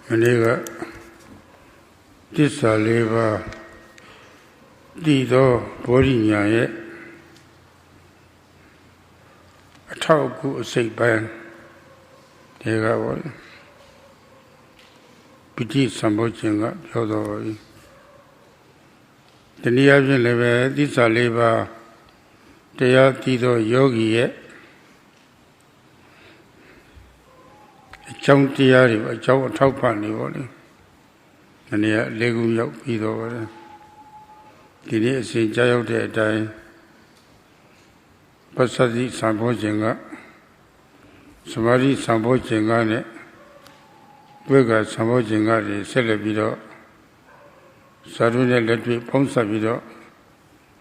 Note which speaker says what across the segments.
Speaker 1: Maniga Disaleva Dido Borinya a talk say bang. There I was. Piti Sambojjhanga, Sayadaw. The Niajan level, Disaleva Day-37 yogi. Chong Tiari, a chow topani body. And yet Legum Yok Pido. The near St. Jayo de die. Passaddhi Sambojjhanga. Samadhi Sambojjhanga. Vega Sambojjhanga, Celebido. Saruna Letri Ponsabido.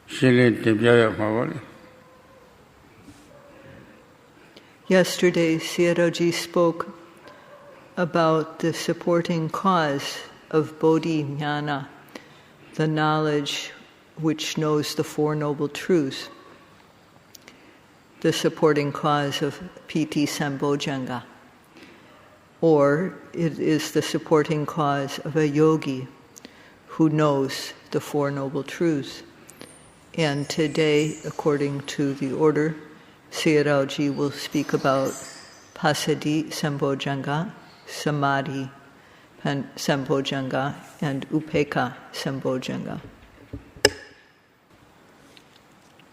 Speaker 1: Shilin Tibia Mavoli.
Speaker 2: Yesterday, Sayadawgyi spoke about the supporting cause of Bodhi Jnana, the knowledge which knows the Four Noble Truths, the supporting cause of Piti Sambojjhanga, or it is the supporting cause of a yogi who knows the Four Noble Truths. And today, according to the order, Sayadawgyi will speak about Passaddhi Sambojjhanga, Samadhi Sambojjhanga, and Upekkha Sambojjhanga.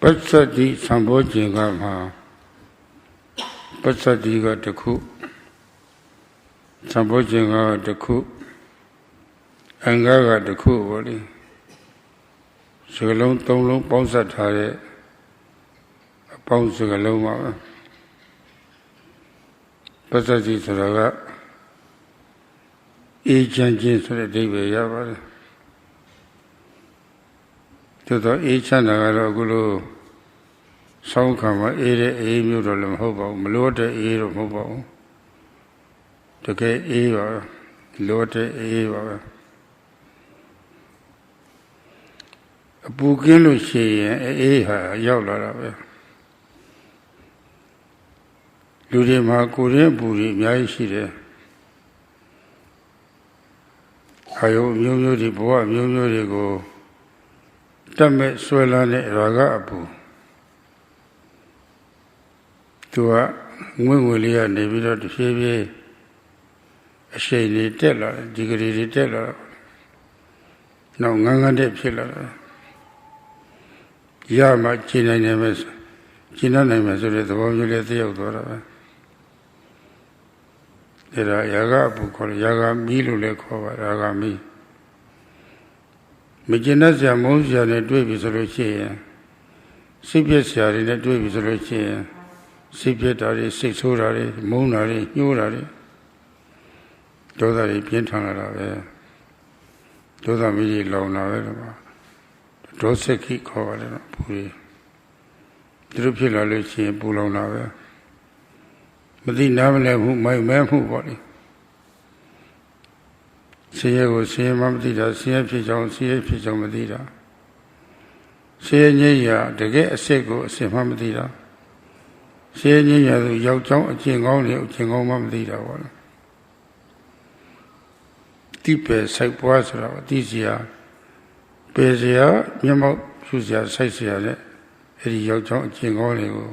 Speaker 1: Passaddhi Sambojjhanga Passaddhi ga takku Sambojjhanga ga takku Anga ga takku boli Sagalong Tonglong Pangsatထားတဲ့ ပေါင်းစကလုံးပါပဲပစ္စတိဆိုတာကအေးချမ်းခြင်းဆိုတဲ့အဓိပ္ပာယ်ရပါတယ်သို့တော့အေးချမ်းတာကတော့အခုလိုဆောင်းခါမှာအေးတဲ့အေးမျိုးတော့လည်းမဟုတ်ပါဘူးမလို့တဲ့အေးတော့မဟုတ်ပါဘူးတကယ်အေးပါလို့တဲ့အေးပါပဲအပူကင်းလို့ရှိရင်အေးဟာရောက်လာတာပဲလူတွေမှာကိုယ်ရင်းပူတွေအများကြီးရှိတယ်။အာယုမျိုးမျိုးတွေဘဝမျိုးမျိုးတွေကိုတတ်မဲ့ဆွဲလာတဲ့ရာဂအပူသူကငွေ့ငွေလေးကနေပြီးတော့တဖြည်းဖြည်းအရှိန်တွေတက်လာတယ်ဒီဂရီတွေတက်လာတော့ငန်းငန်းတဲ့ဖြစ်လာတယ်ရမှကျင့်နိုင်တယ်ပဲကျင့်နိုင်မယ်ဆိုတဲ့သဘောမျိုးလေးသိရောက်သွားတာပဲဒါရာဂအပူခေါ်ရာဂမီးလို့လည်းခေါ်ပါရာဂမီးမကျင်တတ်စရာမုန်းစရာနဲ့တွေ့ပြီဆိုလို့ရှိရင်စိတ်ပြည့်စရာတွေနဲ့တွေ့ပြီဆိုလို့ရှိရင်စိတ်ပြည့်တာတွေစိတ်ဆိုးတာတွေမုန်းတာတွေညှိုးတာတွေဒေါသတွေပြင်းထန်လာတာပဲဒေါသမီးကြီးလောင်လာပဲတော့ဒေါသခိခေါ်ပါတယ်နော်ပူတွေသူတို့ဖြစ်လာလို့ရှိရင်ပူလောင်တာပဲမသိနားမလဲမှုမိုက်မဲမှုပေါ့လေဆင်းရဲကိုဆင်းရဲမှမသိတာဆင်းရဲဖြစ်ကြောင်းဆင်းရဲဖြစ်ကြောင်းမသိတာဆင်းရဲငြိမ်းရာတကယ်အစစ်ကိုအစစ်မှမသိတာဆင်းရဲငြိမ်းရာဆိုရောက်ကြောင်းအကျင့်ကောင်းတွေအကျင့်ကောင်းမှမသိတာပေါ့လေတိပဲစိုက်ပွားဆိုတာသိစရာပေစရာမျက်မှောက်ဖြူစရာစိုက်စရာနဲ့အဲဒီရောက်ကြောင်းအကျင့်ကောင်းတွေကို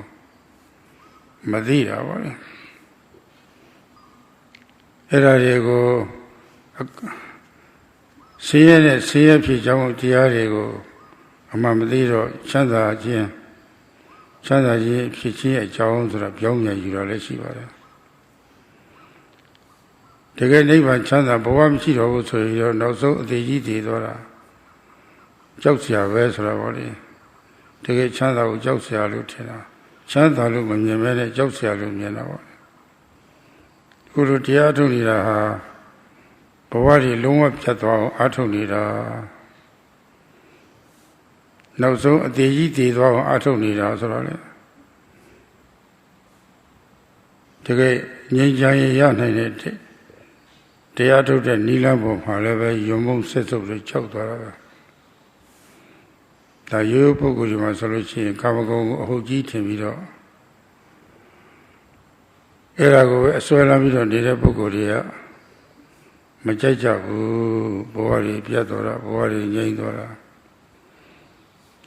Speaker 1: မသိတာပေါ့လေအဲ့ဒါတွေကိုဆင်းရဲနဲ့ဆင်းရဲဖြစ်ကြောင်းတရားတွေကိုအမှန်မသိတော့ချမ်းသာခြင်းဖြစ်ခြင်းအကြောင်းဆိုတာပြောင်းပြန်ယူတာလည်းရှိပါတယ်တကယ်နိဗ္ဗာန်ချမ်းသာဘဝမရှိတော့ဘူးဆိုရင်တော့နောက်ဆုံးအသေးကြီးတည်သွားတာကြောက်စရာပဲဆိုတာပေါ့လေတကယ်ချမ်းသာကိုကြောက်စရာလို့ထင်တာချမ်းသာလို့မမြင်မဲနဲ့ကြောက်စရာလို့မြင်တာပေါ့ခုလိုတရားထုတ်နေတာဟာဘဝတွေလုံးဝပြတ်သွားအောင်အားထုတ်နေတာနောက်ဆုံးအသေးကြီးတည်သွားအောင်အားထုတ်နေတာဆိုတော့လေတကယ်ငြိမ်းချမ်းရရနိုင်တဲ့တရားထုတ်တဲ့နိလန်းပေါ်မှာလည်းပဲယုံမုန်းဆက်စုပ်လို့ကြောက်သွားတာပဲဒါရိုးရိုးပုဂ္ဂိုလ်တွေမှာဆိုလို့ရှိရင်ကာမဂုဏ်ကိုအဟုတ်ကြီးထင်ပြီးတော့အဲ့ဒါကိုပဲအစွဲလမ်းပြီးတော့နေတဲ့ပုဂ္ဂိုလ်တွေက မကြိုက်ကြဘူးဘဝတွေပြတ်သွားတာဘဝတွေငြိမ်းသွားတာ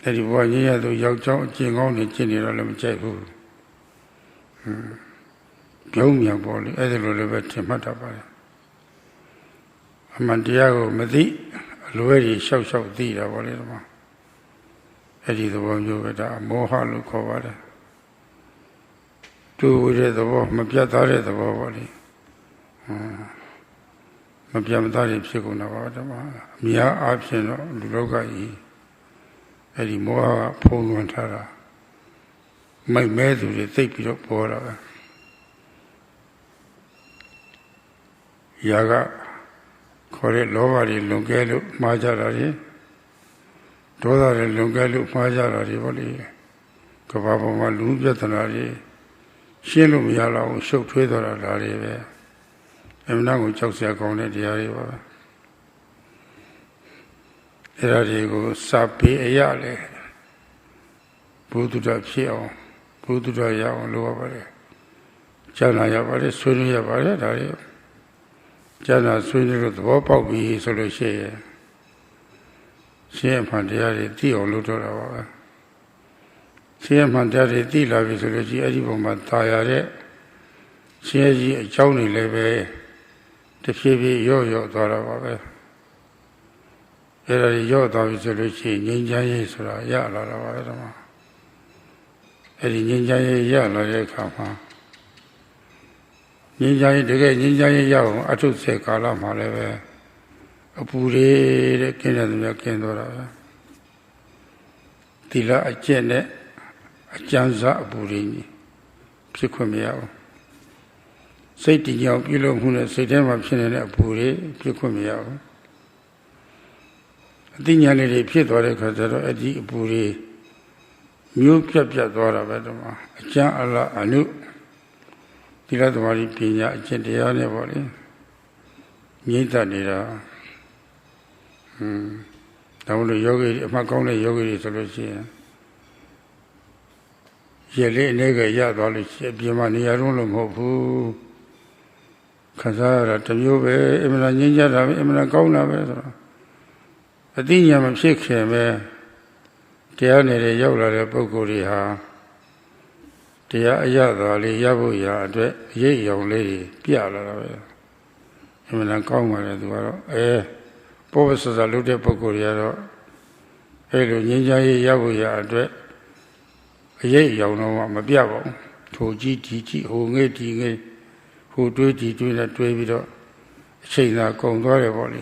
Speaker 1: အဲ့ဒီဘဝငြိမ်းရသူယောက်ျောင်းအကျင့်ကောင်းတွေကျင့်နေတော့လည်းမကြိုက်ဘူးပြုံးမြန်ပေါ်လေအဲ့ဒါလိုလည်းပဲထင်မှတ်တတ်ပါတယ်အမှန်တရားကိုမသိအလွဲကြီးရှောက်ရှောက်သိတာပေါ့လေဒီမှာအဲ့ဒီသဘောမျိုးပဲဒါမောဟလို့ခေါ်ပါတယ်တူဝိတဲ့သဘောမပြတ်သားတဲ့သဘောပေါ့လေမပြတ်မသားတဲ့ဖြစ်ကုန်တာပါဓမ္မအများအားဖြင့်တော့လူလောကကြီးအဲ့ဒီမောဟကဖုံးလွှမ်းထားတာမိုက်မဲသူတွေသိပ်ပြီးတော့ပေါ်တာပဲယာကခေါ်တဲ့လောဘတွေလွန်ကဲလို့မှားကြတာတွေဒေါသတွေလွန်ကဲလို့မှားကြတာတွေပေါ့လေကမ္ဘာပေါ်မှာလူပြဿနာတွေရှင်းလို့မရတော့ဘူးရှုပ်ထွေးသွားတာဒါတွေပဲအမှန်တော့ကိုကြောက်စရာကောင်းတဲ့တရားတွေပါပဲအဲ့ဒါတွေကိုစာပေအရလေဘုဒ္ဓဖြစ်အောင်ဘုဒ္ဓရအောင်လုပ်ရပါတယ်ကျမ်းစာရပါတယ်ဆွေးနွေးရပါတယ်ဒါတွေကျမ်းစာဆွေးနွေးလို့သဘောပေါက်ပြီဆိုလို့ရှိရင်ရှင်းမှန်တရားတွေသိအောင်လုပ်တော့တာပါပဲရှင်းမှန်တရားတွေသိလာပြီဆိုလို့ရှိရင်အဲ့ဒီပုံမှာသာရတဲ့ရှင်းကြီးအကြောင်းတွေလည်းပဲတဖြည်းဖြည်းရော့သွားတာပါပဲအဲ့ဒါကြီးရော့သွားပြီဆိုလို့ရှိရင်ငြိမ်းချမ်းရေးဆိုတာရလာတာပါပဲဓမ္မအဲ့ဒီငြိမ်းချမ်းရေးရလာတဲ့အခါမှာငြိမ်းချမ်းရေးတကယ်ငြိမ်းချမ်းရေးရအောင်အထုစေကာလမှာလည်းပဲအပူတွေတဲ့ကျင်းတဲ့သူများကျင်းသွားတာပဲသီလအကျင့်နဲ့အကျဉ်းစားအပူတွေဖြစ်ခွင့်မရဘူးစိတ်တည်ငြိမ်ပြုလုပ်မှုနဲ့စိတ်ထဲမှာဖြစ်နေတဲ့အပူတွေဖြစ်ခွင့်မရဘူးအသိဉာဏ်လေးတွေဖြစ်သွားတဲ့အခါကျတော့အဲ့ဒီအပူတွေမျိုးပြတ်သွားတာပဲတော့အကျဉ်းအလားအနုသီလသမာဓိပညာအကျင့်တရားနဲ့ပေါ့လေငြိမ့်သက်နေတာဒါလို့ယောဂီအမှတ်ကောင်းတဲ့ယောဂီတွေဆိုလို့ရှိရင်ရလေးအနေကရသွားလို့ရှိရင်ပြင်မနေရာလုံးလို့မဟုတ်ဘူးခံစားရတာတစ်မျိုးပဲအမှန်ငြိမ်းချတာပဲအမှန်ကောင်းတာပဲဆိုတော့အသိဉာဏ်မဖြစ်ခင်ပဲတရားနယ်ရောက်လာတဲ့ပုဂ္ဂိုလ်တွေဟာတရားအရသာလေးရဖို့ရာအတွက်အရေးအယံလေးတွေပြလာတာပဲအမှန်ကောင်းပါလေသူကတော့ဘောဝဆဆလုပ်တဲ့ပုဂ္ဂိုလ်တွေကတော့အဲ့လိုငြိမ်းချမ်းရေးရဖို့ရာအတွက်အရေးအယံတော့မပြပါဘူးထိုကြီးဒီကြီးဟိုငိတ်ဒီငိတ်ဟိုတွေးဒီတွေးနဲ့တွေးပြီးတော့အချိန်သာကုန်သွားတယ်ပေါ့လေ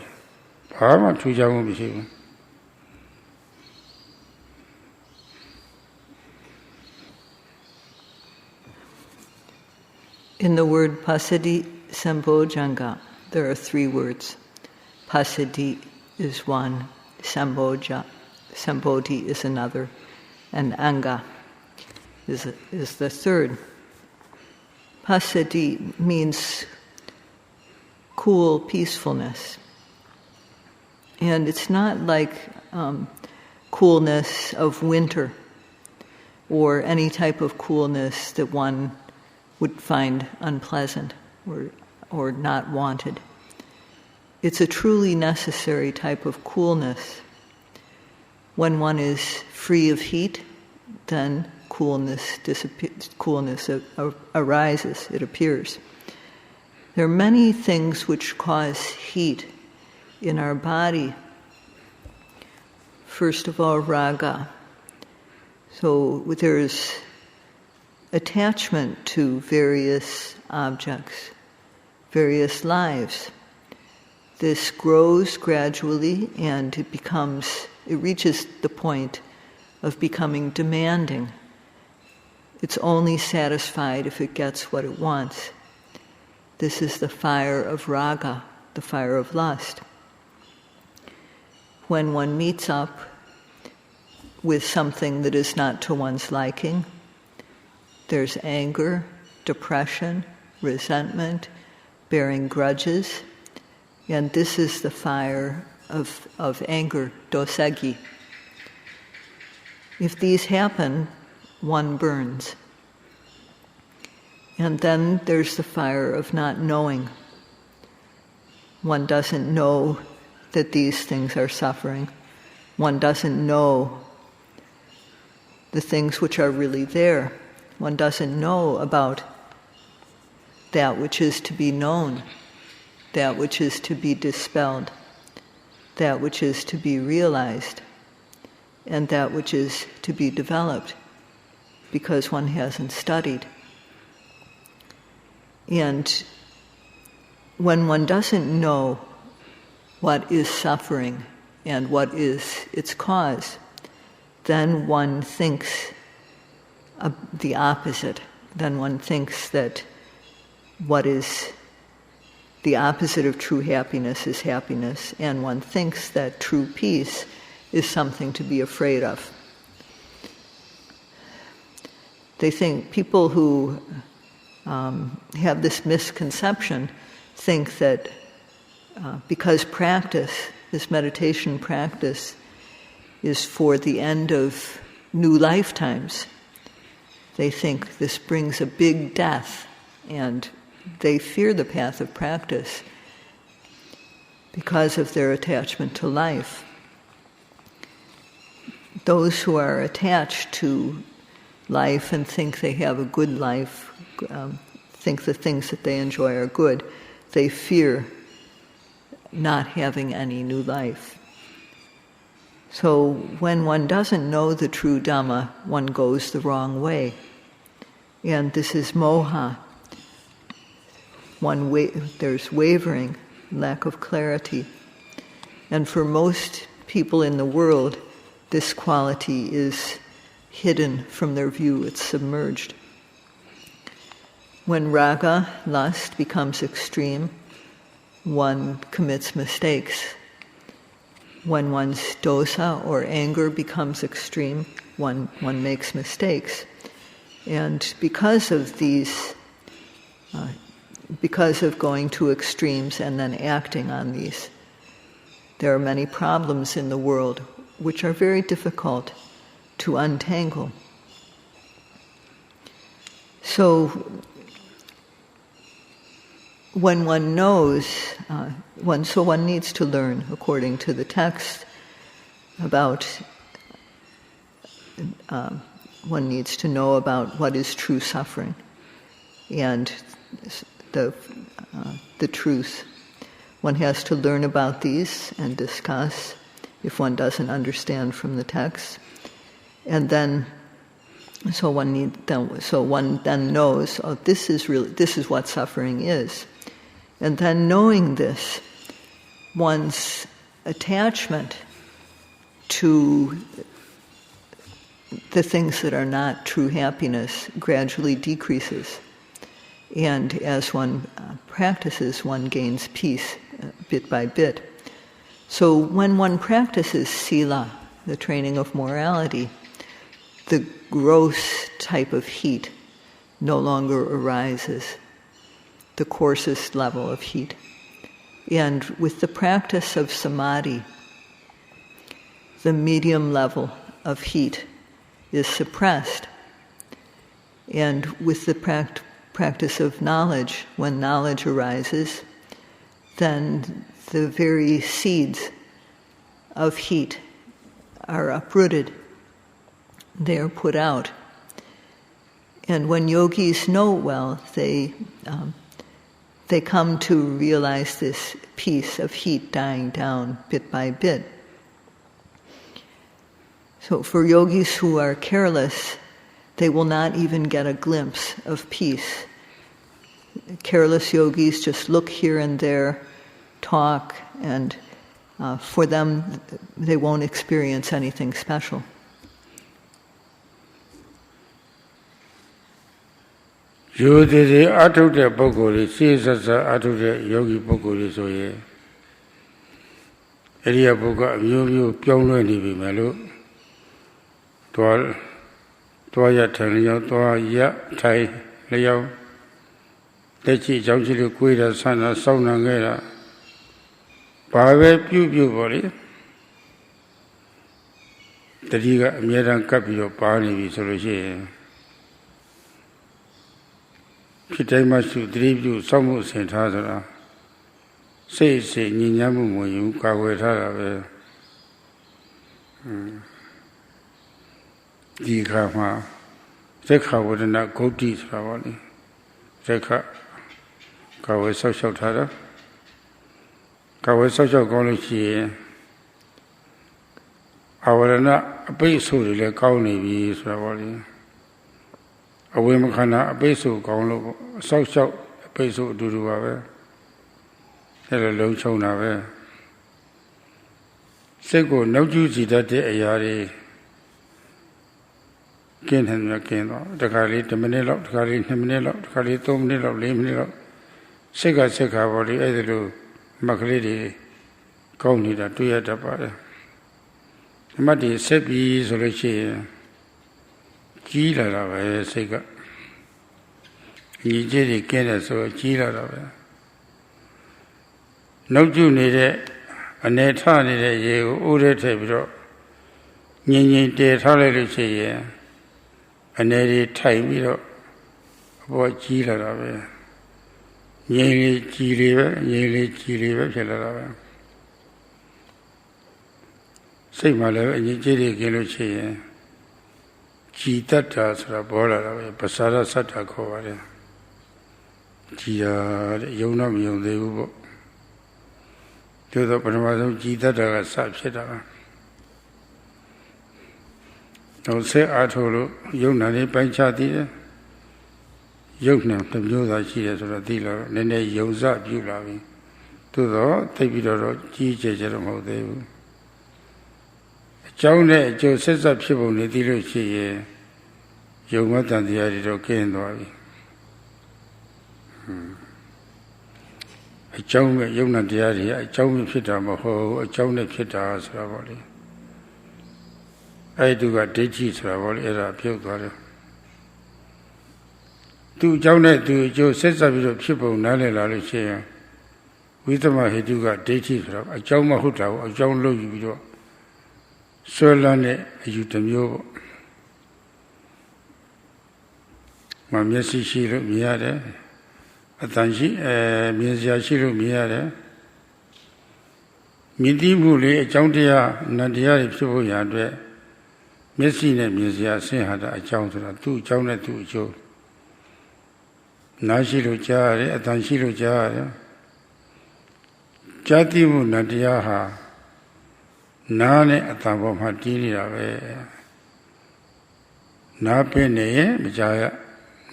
Speaker 1: ဘာမှထူးခြားမှုမရှိဘူး
Speaker 2: In the word Passaddhi Sambojjhanga, there are 3 words. Passaddhi is one, Sambodhi is another, and Anga is the third. Passaddhi means cool peacefulness. And it's not like coolness of winter or any type of coolness that one would find unpleasant or not wanted. It's a truly necessary type of coolness. When one is free of heat, then coolness arises, it appears. There are many things which cause heat in our body. First of all, raga. So there's attachment to various objects, various lives. This grows gradually and it reaches the point of becoming demanding. It's only satisfied if it gets what it wants. This is the fire of raga, the fire of lust. When one meets up with something that is not to one's liking, there's anger, depression, resentment, bearing grudges, and this is the fire of anger, dosaggi. If these happen, one burns. And then there's the fire of not knowing. One doesn't know that these things are suffering. One doesn't know the things which are really there. One doesn't know about that which is to be known, that which is to be dispelled, that which is to be realized, and that which is to be developed, because one hasn't studied. And when one doesn't know what is suffering and what is its cause, then one thinks the opposite. Then one thinks that what is the opposite of true happiness is happiness, and one thinks that true peace is something to be afraid of. They think people who have this misconception think that because this meditation practice, is for the end of new lifetimes, they think this brings a big death, and they fear the path of practice because of their attachment to life. Those who are attached to life and think they have a good life, think the things that they enjoy are good, they fear not having any new life. So when one doesn't know the true Dhamma, one goes the wrong way. And this is moha. There's wavering, lack of clarity. And for most people in the world, this quality is hidden from their view, it's submerged. When raga, lust, becomes extreme, one commits mistakes. When one's dosa, or anger, becomes extreme, one makes mistakes. And because of these, because of going to extremes and then acting on these, there are many problems in the world which are very difficult to untangle. So when one knows, one needs to learn, according to the text, about, one needs to know about what is true suffering and the truth. One has to learn about these and discuss if one doesn't understand from the text, and then one then knows, oh, this is what suffering is. And then knowing this, one's attachment to the things that are not true happiness gradually decreases. And as one practices, one gains peace bit by bit. So when one practices sila, the training of morality, the gross type of heat no longer arises, the coarsest level of heat. And with the practice of samadhi, the medium level of heat is suppressed. And with the practice of knowledge, when knowledge arises, then the very seeds of heat are uprooted. They are put out. And when yogis know well, they come to realize this piece of heat dying down bit by bit. So for yogis who are careless, they will not even get a glimpse of peace. Careless yogis just look here and there, talk, and for them, they won't experience anything special.
Speaker 1: Yodhi atute pokoli, sisa atute yogi pokoli soye. Eriya poka myu pyonglo ni bimelo. Toya tanliao, toya tai liao. Techi jamchili kuida sana sauna ngera. Pawe piu boli. Tadiga mieran kapio paani bi solution. Kitaimasu dribju samu sentazara. စိတ်ညဉ့်ညမ်းမှုမဝင်ဘူးကာကွယ်ထားတာပဲဒီခါမှာသက်ခဝဒနာဂုတ်တိဆိုတာပေါ့လေသက်ခကာဝယ်ဆောက်ရှောက်ထားတာကာဝယ်ဆောက်ရှောက်ကောင်းလို့ရှိရင်အာဝရဏအပိတ်အဆိုးတွေလည်းကောင်းနေပြီဆိုတာပေါ့လေအဝိမခန္ဓာအပိတ်အဆိုးကောင်းလို့ဆောက်ရှောက်အပိတ်အဆိုးအတူတူပါပဲအဲ့လိုလုံးချုံတာပဲစိတ်ကိုနောက်ကျစီတတ်တဲ့အရာတွေကင်းတယ်ကင်းတော့တခါလေး10မိနစ်လောက်တခါလေး2မိနစ်လောက်တခါလေး3မိနစ်လောက်4မိနစ်လောက်စိတ်ခါပေါ်လေအဲ့ဒါလိုမကလေးတွေကောင်းနေတာတွေ့ရတတ်ပါတယ်အမှတ်ဒီဆက်ပြီးဆိုလို့ရှိရင်ကြီးလာတာပဲစိတ်ကညီကြီးတွေကင်းတယ်ဆိုကြီးလာတာပဲနောက်ကျနေတဲ့အနေထနေတဲ့ရေကိုအိုးထဲထည့်ပြီးတော့ငြိမ်တည်ထားလိုက်လို့ရှိရင်အနေတွေထိုင်ပြီးတော့အပေါ်ကြီးလာတာပဲငြိမ်လေးကြီးလေးပဲငြိမ်လေးကြီးလေးပဲဖြစ်လာတာပဲစိတ်မှလည်းအငြိကြီးတွေကင်းလို့ရှိရင်ကြည်တတ်တာဆိုတာပေါ်လာတာပဲပစာရသတ္တခေါ်ပါတယ်ကြည်တာယုံတော့မယုံသေးဘူးပေါ့ကျတော့ပထမဆုံးကြည်တတ်တာကစဖြစ်တာတော့ဆက်အားထုတ်လို့ယုံနာလေးပိုင်းခြားသေးတယ်ယုံနာတစ်မျိုးသာရှိတယ်ဆိုတော့သိလာတော့နည်းနည်းယုံစပြုလာပြီသို့တော့သိပြီးတော့ကြီးကျယ်ကျယ်တော့မဟုတ်သေးဘူးအကြောင်းနဲ့အကျိုးဆက်ဆက်ဖြစ်ပုံတွေသိလို့ရှိရင်ယုံမတန်တရားတွေတော့ကျင်းသွားပြီအကြောင်းပဲယုံနာတရားတွေအကြောင်းပဲဖြစ်တာမဟုတ်ဘူးအကြောင်းနဲ့ဖြစ်တာဆိုတာပေါ့လေအဲ့ဒီကဒိဋ္ဌိဆိုတာပေါ့လေအဲ့ဒါပြုတ်သွားတယ်သူအကြောင်းနဲ့သူအကျိုးဆက်ဆက်ပြီးတော့ဖြစ်ပုံနားလည်လာလို့ရှိရင်ဝိသမဟေတုကဒိဋ္ဌိဆိုတာအကြောင်းမဟုတ်တာကိုအကြောင်းလုပ်ယူပြီးတော့ဆွဲလန်းတဲ့အယူတစ်မျိုးပေါ့မမျက်စိရှိလို့မြင်ရတယ်အတန်ရှိမြင်စရာရှိလို့မြင်ရတယ်မြင်သိမှုလေးအကြောင်းတရားနတ်တရားတွေဖြစ်ဖို့ရအတွက်မျက်စိနဲ့မြင်စရာဆင်းဟာတာအကြောင်းဆိုတာသူ့အကြောင်းနဲ့သူ့အကျိုးနားရှိလို့ကြားရတယ်အတန်ရှိလို့ကြားရတယ်ကြားသိမှုနတ်တရားဟာနားနဲ့အတန်ပေါ်မှာတည်နေတာပဲနားပင်နေရင်မကြားရ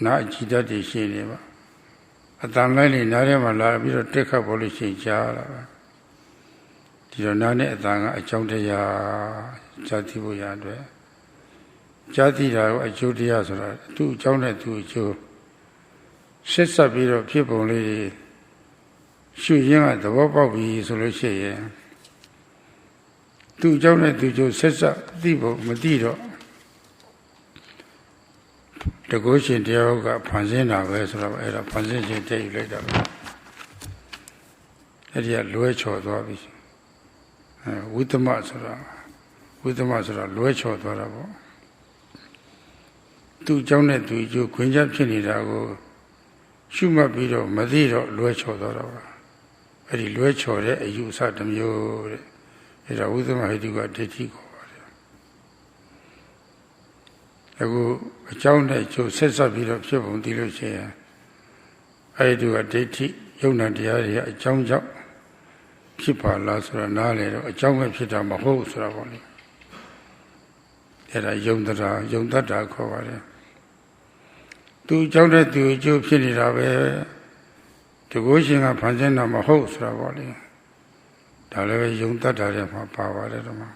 Speaker 1: နားအကြည့်တတ်တွေရှိနေပါအတန်လိုက်နေနားထဲမှာလာပြီးတော့တက်ခတ်ပေါ်လို့ရှိရင်ကြားရတာပဲဒီတော့နားနဲ့အတန်ကအကြောင်းတရားကြားသိဖို့ရအတွက်ကြားသိတာကိုအကျိုးတရားဆိုတာသူ့အကြောင်းနဲ့သူ့အကျိုးဆက်ဆက်ပြီးတော့ဖြစ်ပုံလေးရှုရင်းကသဘောပေါက်ပြီဆိုလို့ရှိရင်သူ့အကြောင်းနဲ့သူ့အကျိုးဆက်ဆက်သိဖို့မသိတော့တကုရှင်တရားကဖန်ဆင်းတာပဲဆိုတော့အဲ့ဒါဖန်ဆင်းခြင်းတည်ယူလိုက်တာပဲအဲ့ဒီကလွဲချော်သွားပြီဝိသမဆိုတာလွဲချော်သွားတာပေါ့သူ့အကြောင်းနဲ့သူ့အကျိုးခွင့်ချက်ဖြစ်နေတာကိုရှုမှတ်ပြီးတော့မသိတော့လွဲချော်သွားတာပါအဲ့ဒီလွဲချော်တဲ့အယူအဆတစ်မျိုးတဲ့အဲ့ဒါဝိသမဟိတုကဒိဋ္ဌိကိုအခုအကြောင်းနဲ့ကျိုးဆက်ဆက်ပြီးတော့ဖြစ်ပုံသိလို့ရှိရင်အဲ့ဒီကဒိဋ္ဌိယုံနာတရားတွေအကြောင်းကြောင့်ဖြစ်ပါလားဆိုတာနားလေတော့အကြောင်းပဲဖြစ်တာမဟုတ်ဆိုတာပေါ့လေအဲ့ဒါယုံတတ်တာခေါ်ပါတယ်သူအကြောင်းနဲ့သူအကျိုးဖြစ်နေတာပဲတကုရှင်ကဖန်ဆင်းတာမဟုတ်ဆိုတာပေါ့လေဒါလည်းပဲယုံတတ်တာတွေမှာပါပါတယ်တော့မှာ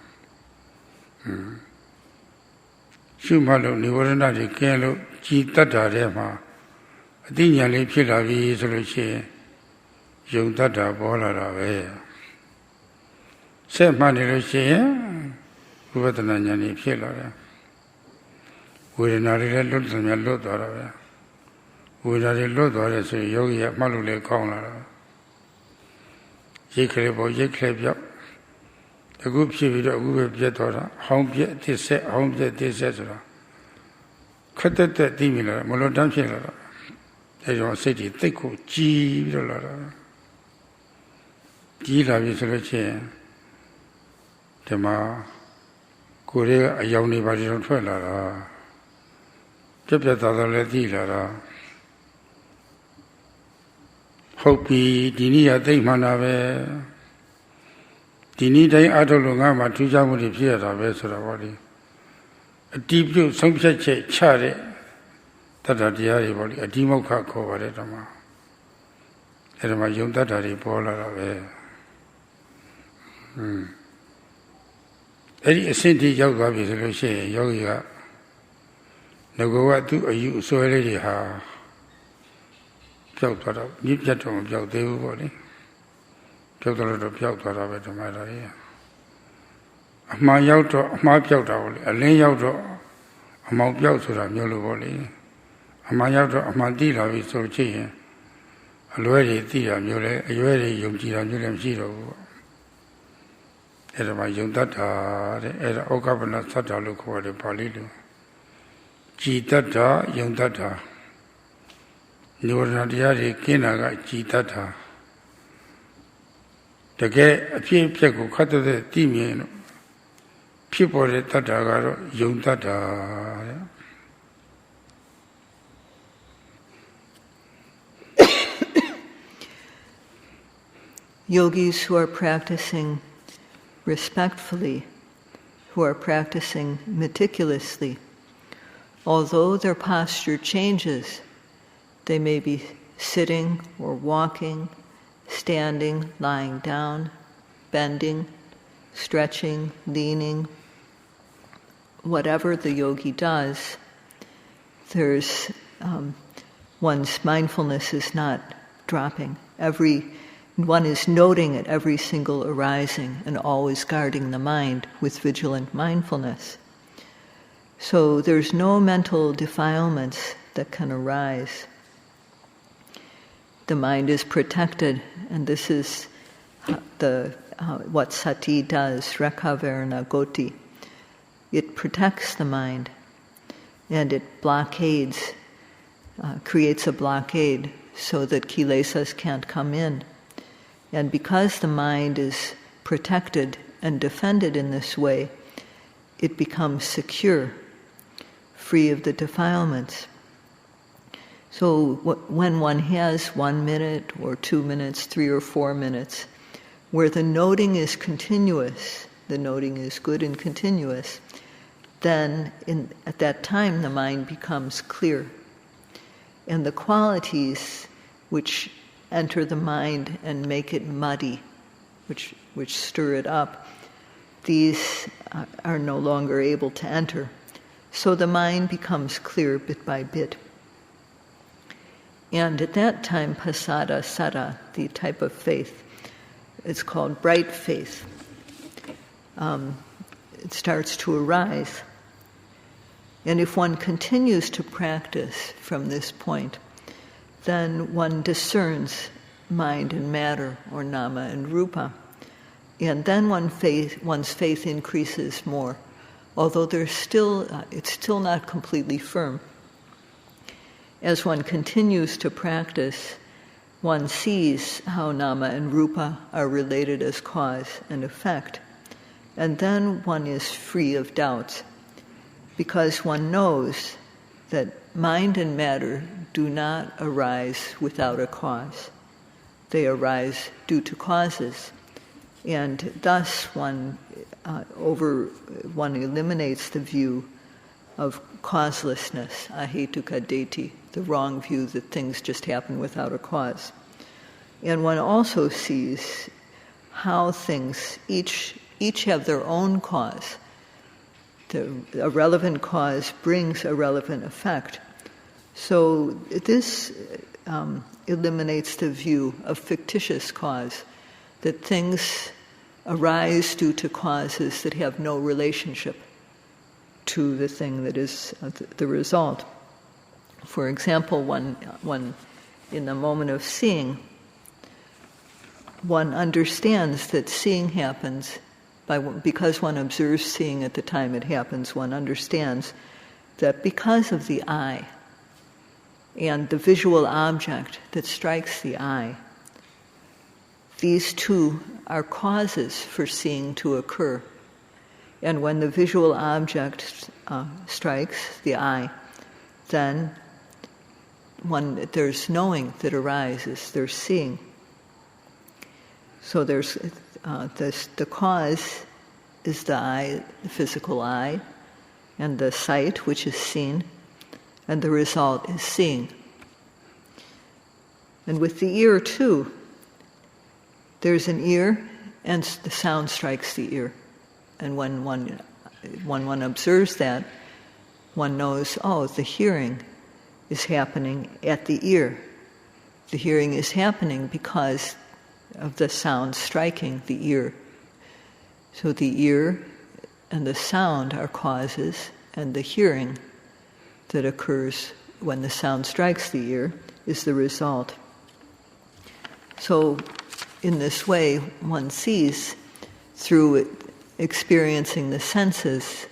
Speaker 1: ရှုမှတ်လို့និဝရဏတွေကင်းလို့ကြည်တတ်တာတဲ့မှာအသိဉာဏ်လေးဖြစ်လာပြီဆိုလို့ရှိရင်ယုံတတ်တာပေါ်လာတာပဲဆက်မှတ်နေလို့ရှိရင်ဝိပဿနာဉာဏ်ကြီးဖြစ်လာတယ်ဝေဒနာတွေလည်းလွတ်သွားတာပဲဝေဒနာတွေလွတ်သွားတယ်ဆိုရင်ယောဂီကမှတ်လို့လည်းကောင်းလာတာရိတ်ခလေးပေါ်ရိတ်ခလေးပြောက်အခုဖြစ်ပြီးတော့အခုပဲပြတ်သွားတာဟောင်းပြက်တစ်ဆက်ဟောင်းပြက်တစ်ဆက်ဆိုတာခက်တက်တက်သိမိလာမလွတ်တမ်းဖြစ်လာတာအဲကြောင့်စိတ်ကြီးသိတ်ကိုကြည်ပြီးတော့လာတာ ကြီးလာပြီဆိုလို့ရှိရင်ဒီမှာကိုယ်ရဲ့အယောင်တွေပါတွေတော့ထွက်လာတာပြက်ပြက်သားသားလည်းသိလာတာဟုတ်ပြီဒီနည်းကသိမှန်တာပဲဒီနည်းတိုင်းအားထုတ်လို့ငါမှထူးခြားမှုတွေဖြစ်ရတာပဲဆိုတော့ဗောလေအတိပြုတ်ဆုံးဖြတ်ချက်ချတဲ့တတ္တတရားတွေဗောလေအတိမောက္ခခေါ်ပါတယ်ဓမ္မအဲ့ဒါမှယုံတတ်တာတွေပေါ်လာတာပဲအဲ့ဒီအဆင့်ထိရောက်သွားပြီဆိုလို့ရှိရင်ယောဂီကငကောကသူ့အယူအဆွဲလေးတွေဟာပျောက်သွားတော့မြစ်ပြတ်တော့မပျောက်သေးဘူးပေါ့လေပျောက်တော့ပျောက်သွားတာပဲဓမ္မတော်ကြီးအမှားရောက်တော့အမှားပျောက်တာပေါ့လေအလင်းရောက်တော့အမောင်ပျောက်ဆိုတာမျိုးလိုပေါ့လေအမှားရောက်တော့အမှားသိလာပြီဆိုချင်ရင်အလွဲတွေသိတာမျိုးလဲအရွဲတွေယုံကြည်တာမျိုးလည်းမရှိတော့ဘူးအဲ့ဒါမှယုံတတ်တာတဲ့အဲ့ဒါဩဃပနသတ္တလို့ခေါ်တယ်ပါဠိလိုကြည်တတ်တာယုံတတ်တာနိဝရဏတရားတွေကင်းတာကကြည်တတ်တာတကယ်အဖြစ်အပျက်ကိုခတ်တဲ့သိမြင်လို့ဖြစ်ပေါ်တဲ့တတ်တာကတော့ယုံတတ်တာတဲ့
Speaker 2: Yogis who are practicing respectfully, who are practicing meticulously, although their posture changes, they may be sitting or walking, standing, lying down, bending, stretching, leaning, whatever the yogi does, there's one's mindfulness is not dropping. One is noting at every single arising and always guarding the mind with vigilant mindfulness. So there's no mental defilements that can arise. The mind is protected, and this is what sati does, rekaverna goti. It protects the mind, and it blockades, creates a blockade so that kilesas can't come in. And because the mind is protected and defended in this way, it becomes secure, free of the defilements. So when one has 1 minute or 2 minutes, 3 or 4 minutes, where the noting is continuous, the noting is good and continuous, then at that time the mind becomes clear. And the qualities which enter the mind and make it muddy, which stir it up, these are no longer able to enter. So the mind becomes clear bit by bit. And at that time, pasada sada, the type of faith, it's called bright faith. It starts to arise. And if one continues to practice from this point, then one discerns mind and matter, or nama and rupa. And then one's faith increases more, although it's still not completely firm. As one continues to practice, one sees how nama and rupa are related as cause and effect. And then one is free of doubts, because one knows that mind and matter do not arise without a cause. They arise due to causes. And thus one eliminates the view of causelessness, ahetuka deti, the wrong view that things just happen without a cause. And one also sees how things each have their own cause. A relevant cause brings a relevant effect. So this eliminates the view of fictitious cause, that things arise due to causes that have no relationship to the thing that is the result. For example, one in the moment of seeing, one understands that seeing happens because one observes seeing at the time it happens. One understands that because of the eye and the visual object that strikes the eye, these two are causes for seeing to occur. And when the visual object strikes the eye, then there's knowing that arises, there's seeing. So there's the cause is the eye, the physical eye, and the sight, which is seen, and the result is seeing. And with the ear, too, there's an ear, and the sound strikes the ear. And when one observes that, one knows, oh, the hearing is happening at the ear. The hearing is happening because of the sound striking the ear. So the ear and the sound are causes, and the hearing that occurs when the sound strikes the ear is the result. So in this way, one sees through experiencing the senses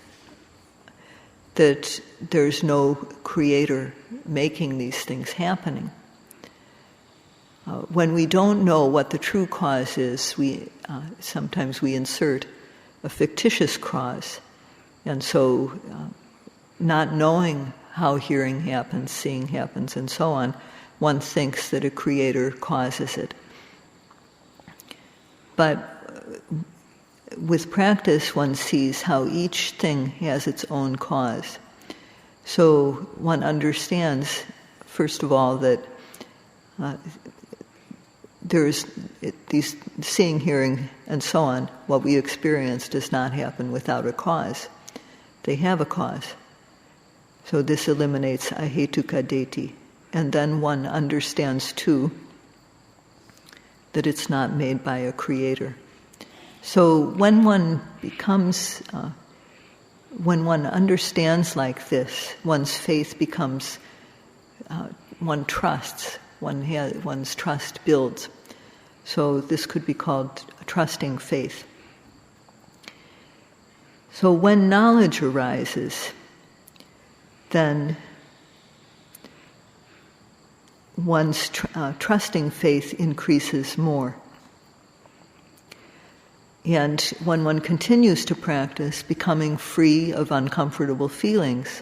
Speaker 2: that there's no creator making these things happening. When we don't know what the true cause is, sometimes we insert a fictitious cause. And so not knowing how hearing happens, seeing happens, and so on, one thinks that a creator causes it. But with practice, one sees how each thing has its own cause. So one understands, first of all, that there's these seeing, hearing, and so on. What we experience does not happen without a cause. They have a cause. So this eliminates ahetuka deti. And then one understands, too, that it's not made by a creator. So when one when one understands like this, one's faith becomes, one trusts, one's trust builds. So this could be called trusting faith. So when knowledge arises, then one's trusting faith increases more. And when one continues to practice, becoming free of uncomfortable feelings,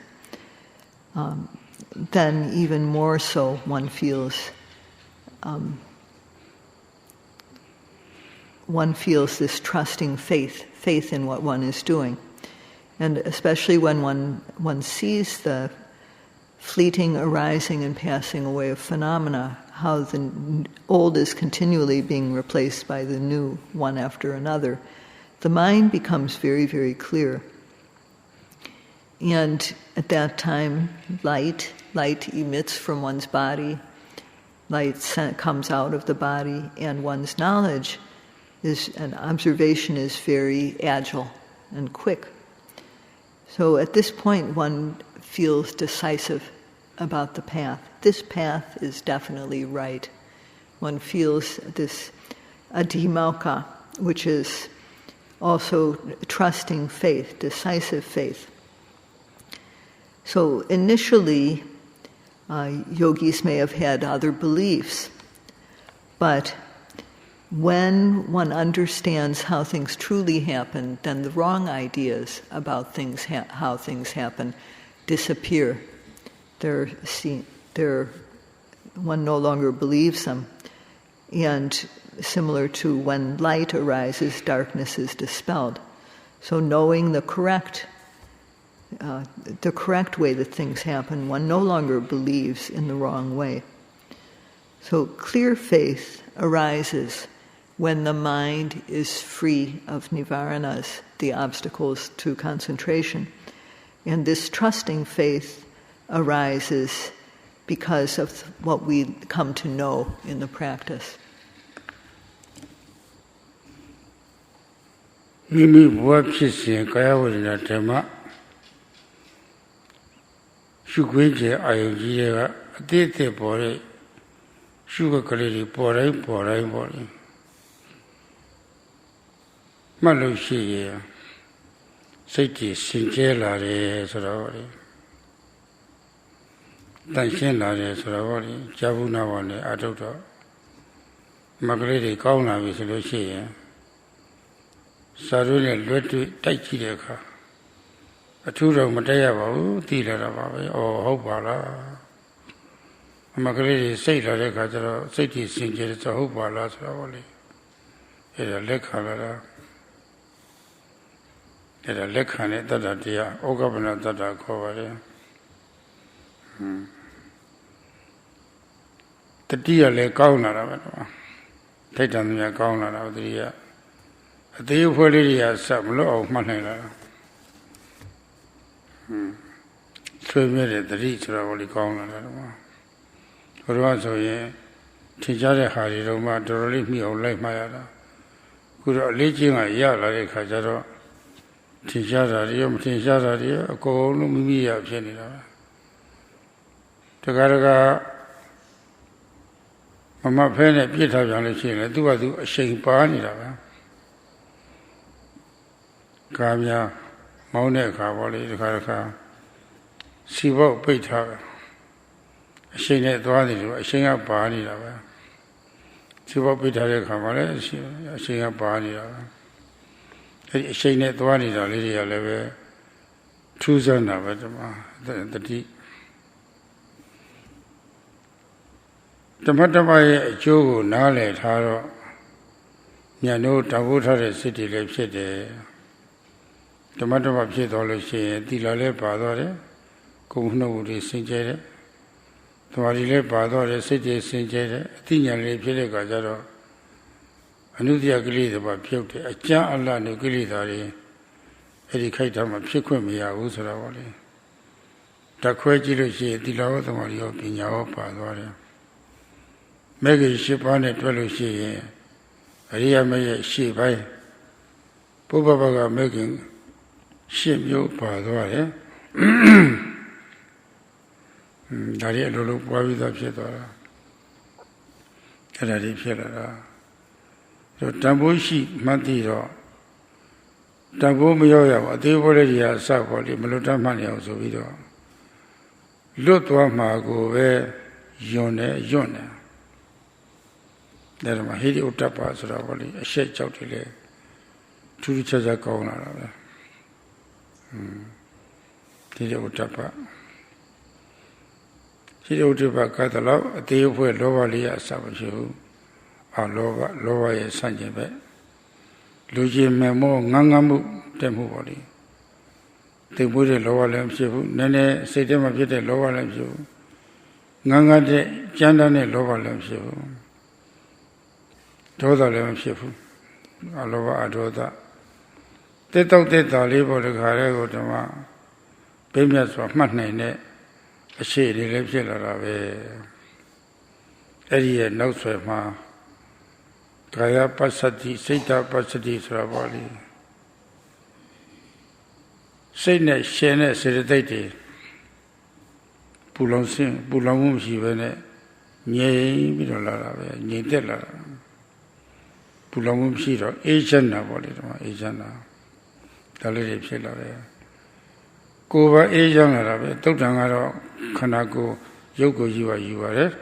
Speaker 2: then even more so one feels this trusting faith in what one is doing. And especially when one sees the fleeting arising and passing away of phenomena, how the old is continually being replaced by the new, one after another, the mind becomes very, very clear. And at that time, light emits from one's body, light comes out of the body, and one's knowledge and observation is very agile and quick. So at this point, one feels decisive about the path. This path is definitely right. One feels this adhimauka, which is also trusting faith, decisive faith. So initially, yogis may have had other beliefs, but when one understands how things truly happen, then the wrong ideas about things, how things happen, disappear. One no longer believes them. And similar to when light arises, darkness is dispelled. So knowing the correct way that things happen, one no longer believes in the wrong way. So clear faith arises when the mind is free of nivaranas, the obstacles to concentration. And this trusting faith arises because of what we come to know in the practice.
Speaker 1: မိမိဘဝဖြစ်စဉ်ကာယဝေဒနာဓမ္မရှုခွင့်ကျအာယုကြီးတွေကအတိအကျပေါ်တဲ့ရှုခွင့်ကလေးတွေပေါ်တိုင်းပေါ့လေမှတ်လို့ရှိရင်စိတ်ကြီးစင်ကြဲလာတယ်ဆိုတော့လေတန်ရှင်းလာတယ်ဆိုတော့လေဇာဘူးနာဝနဲ့အထုတ်တော့မကလေးတွေကောင်းလာပြီဆိုလို့ရှိရင် Sadhu ne luetu taichi de kha. Aturo mataya bahu, tila da babe, or hopala. Makali say la lekha, city singer, it's a hopala, slowly. It a lekha. It a lekha, that a dear, O governor that I cover. The dear lay counter. Titan me a counter of the year. A day for the some low of money. So made the reach of the counter. For once, ye, Tijare Hari Roma to relieve me of like my other. Could leaching a yard like Hajaro. Tijara, a cold me of Jenny. Tagaraga Mamma Penny Peter Janacina, do a shake party. Kamia, Maune Kavali, the Karaka, Sivo Peter, a shake at Dwadi, a shake up party. Sivo Peter Kavale, a shake up party. A shake at Dwadi, a lady, a level, choosing the tea. The Matamai Joe Nale Taro Yano Tabuta city left city. The Matama Pitology, Dilale Padore, Kuno de Singere, Tomarile Padore, city Singere, Tina Lepele Gazaro, Anudia Gili about Puke, a Jan Allah Nugilitari, Educatum Piquemia Usarawali. Taquajilogy, Dilao the Mario Pignao Padore. Make a ship on it, Pelosi, Ria made a ship by Pubabaga making ship you, Padre. Daria look with the Pietara. And I did Pietara. So Tambushi, Mantiro, Tambu Mioya, they already have Sakoli, Melotamania also video. Look one go where Yone. There are Mahidi Utapas, a shed choutile, two chaja corner. Tide Utapa. Tide Utapa Catalo, a day where Lovalia SADHU, or Lova Sanjebe. Luigi Memo, Nangamu, Temuboli. They put a lower lamp shifu, Nene, say them a bit a lower lamp shifu. Nanga de Jandane lower lamp shifu. Toda lamp shifu. Alova Adoda. They talk the Dalibo de Carego to Ma. Pemias of Matnane, a shady lamp shillerave. Eddie no sweat ma. Kaya Passaddhi, Sita Passaddhi Sravali. Sayne Shene Sedate Pulonsin, Pulamum Shivene, Nye Midola, Nye Della Pulamum Shiro, Asiana Bolitama, Asiana, Daliri Pilare. Kuba Asiana, Totangaro, Kanako, Yoko you are.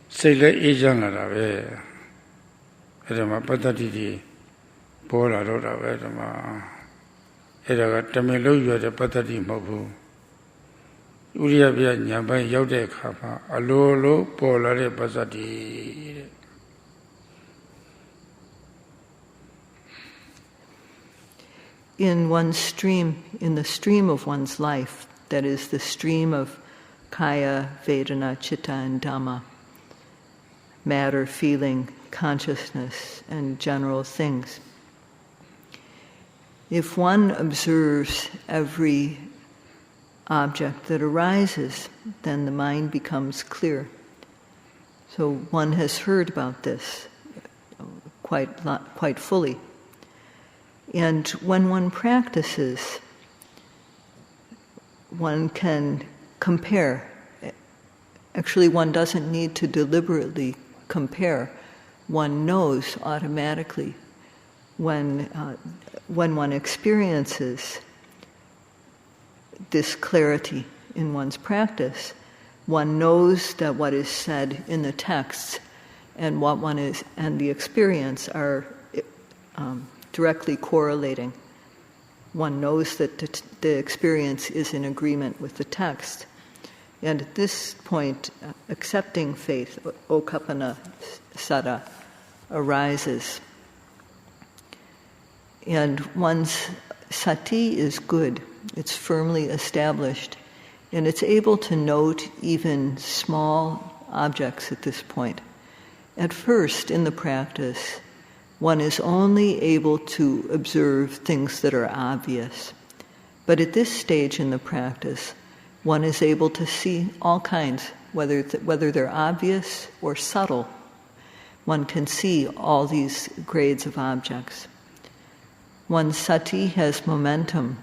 Speaker 1: Sailor Asiana, Edama Patati, Pola Roda Vedama. Era Tamilo, you are the Patati Mobu. Uriabia Nyamba Yode Kapa, Alolo, Polare Passaddhi.
Speaker 2: In one's stream, in the stream of one's life, that is the stream of Kaya, Vedana, Chitta, and Dhamma, matter, feeling, consciousness, and general things. If one observes every object that arises, then the mind becomes clear. So one has heard about this quite fully. And when one practices, one can compare. Actually, one doesn't need to deliberately compare. One knows automatically when one experiences this clarity in one's practice, one knows that what is said in the texts and what one is and the experience are directly correlating. One knows that the experience is in agreement with the text. And at this point, accepting faith, okapana sada, arises. And one's sati is good. It's firmly established. And it's able to note even small objects at this point. At first, in the practice, one is only able to observe things that are obvious. But at this stage in the practice, one is able to see all kinds, whether they're obvious or subtle. One can see all these grades of objects. One's sati has momentum,